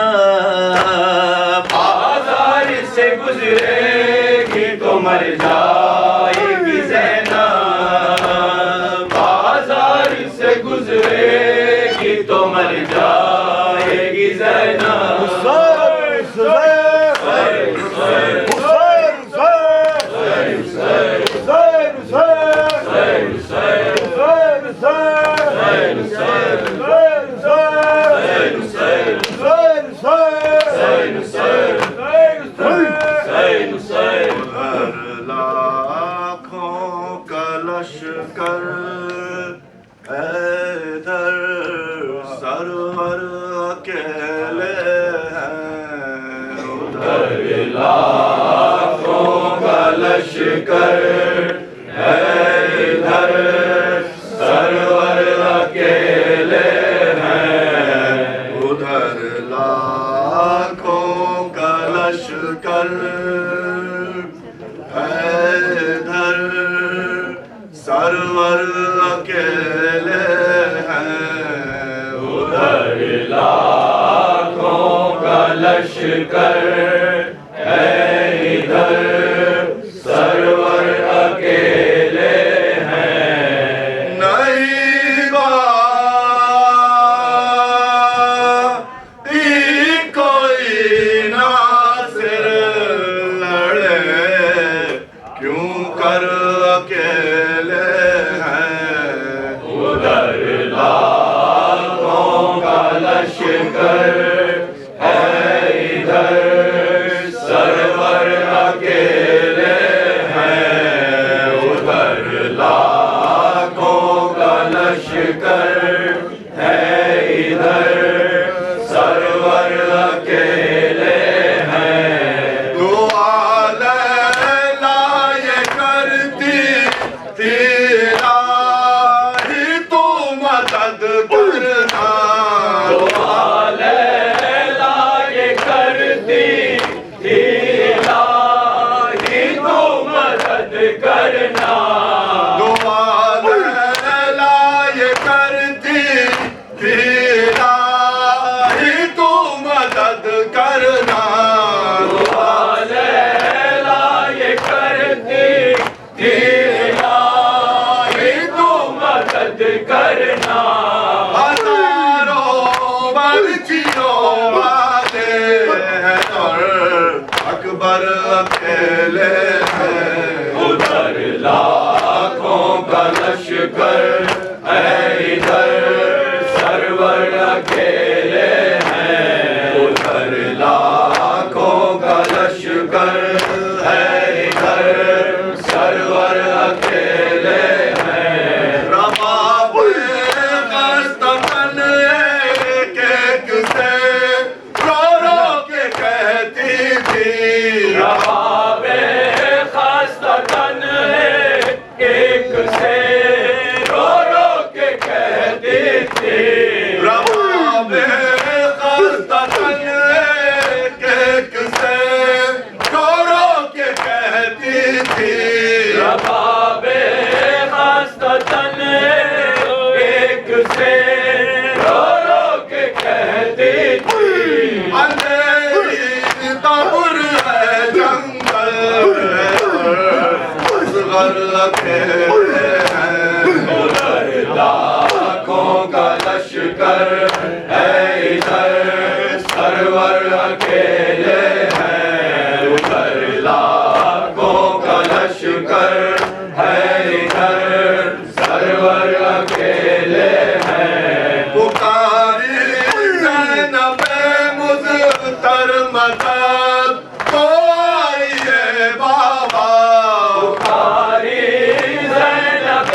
بازار سے گزرے گی تو مر جائے گی زینب بازار سے گزرے گی تو مر جائے گی زینب لاکھوں کا لشکر ادھر سرور اکیلے ہیں ادھر لاکھوں کا لشکر ادھر سرور اکیلے ہیں ادھر لاکھوں کا لشکر ادھر سرور اکیلے ہیں ادھر لاکھوں کا لشکر ادھر سرور اکیلے ہیں نہیں کوئی ناصر لڑے کیوں کر اکیلے ہیں ادھر لاکھوں کا لشکر ادھر سرور اکیلے ہیں ادھر لاکھوں کا لشکر ادھر سرور اکیلے ہیں دعا لیلا یہ کرتی تیرا ہی تو مدد کرنا دعا لیلا یہ کرتی تیرا ہی تو مدد کرنا دعا لیلا یہ کرتی تیرا ہی تو مدد کرنا دعا لیلا یہ کرتی تیرا ہی تو مدد کرنا ہزاروں برچیوں والے ہیں اور اکبر اکیلے ہیں ادھر لاکھوں کا لشکر ادھر سے رو رو کے کہتی تھی اندھیری قبر ہے جنگل اصغر اکیلے ہیں ادھر لاکھوں کا لشکر ہے ادھر سرور اکیلے ہیں ادھر لاکھوں کا لشکر ہے ادھر سرور اکیلے ہیں پکاری زینب مضطر مدد تو آئیے بابا بخاری زینب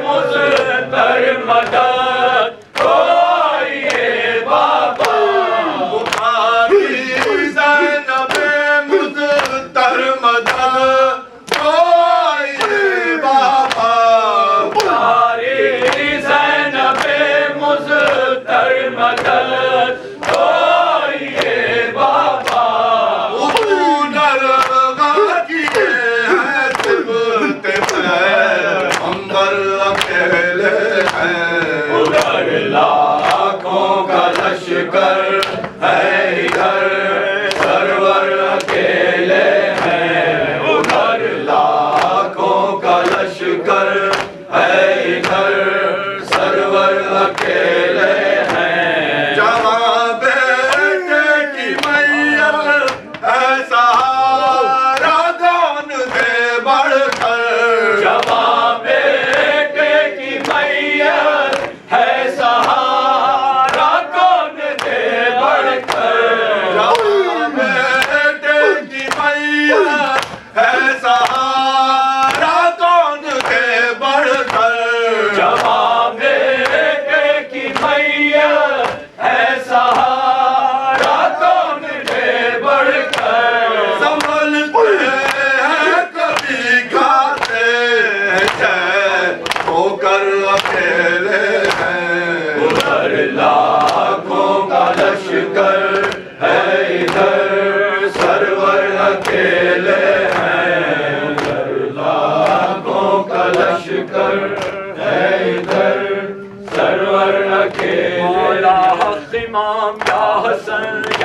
مضطر مدد تو آئیے بابا بخاری زینب مضطر مدد تو آئیے بابا بخاری زینب مضطر مدد تو آئیے بابا اردو نرغا کیے ہیں سبت پیغمبر اکیلے ہیں ادھر لاکھوں کا لشکر ہے ادھر سرور اکیلے ہیں ادھر لاکھوں کا لشکر ہے ادھر سرور اکیلے ہیں جہاں بیٹے کی میت ہے سہارا کون دے بڑھ کر جوان بیٹے کی میت ہے سہارا کون دے بڑھ کر جہاں بیٹے کی میت ہے سہارا کون دے بڑھ کر جوان بیٹے کی میت ہے سہارا کون دے بڑھ کر سنبھلتے ہیں کبھی کھاتے ہیں ہو کر اکیلے ہیں ادھر لاکھوں کا لشکر ہے ادھر سرور اکیلے ہیں ادھر لاکھوں کا لشکر ہے ادھر سرور اکیلے مولا حق امام یا حسن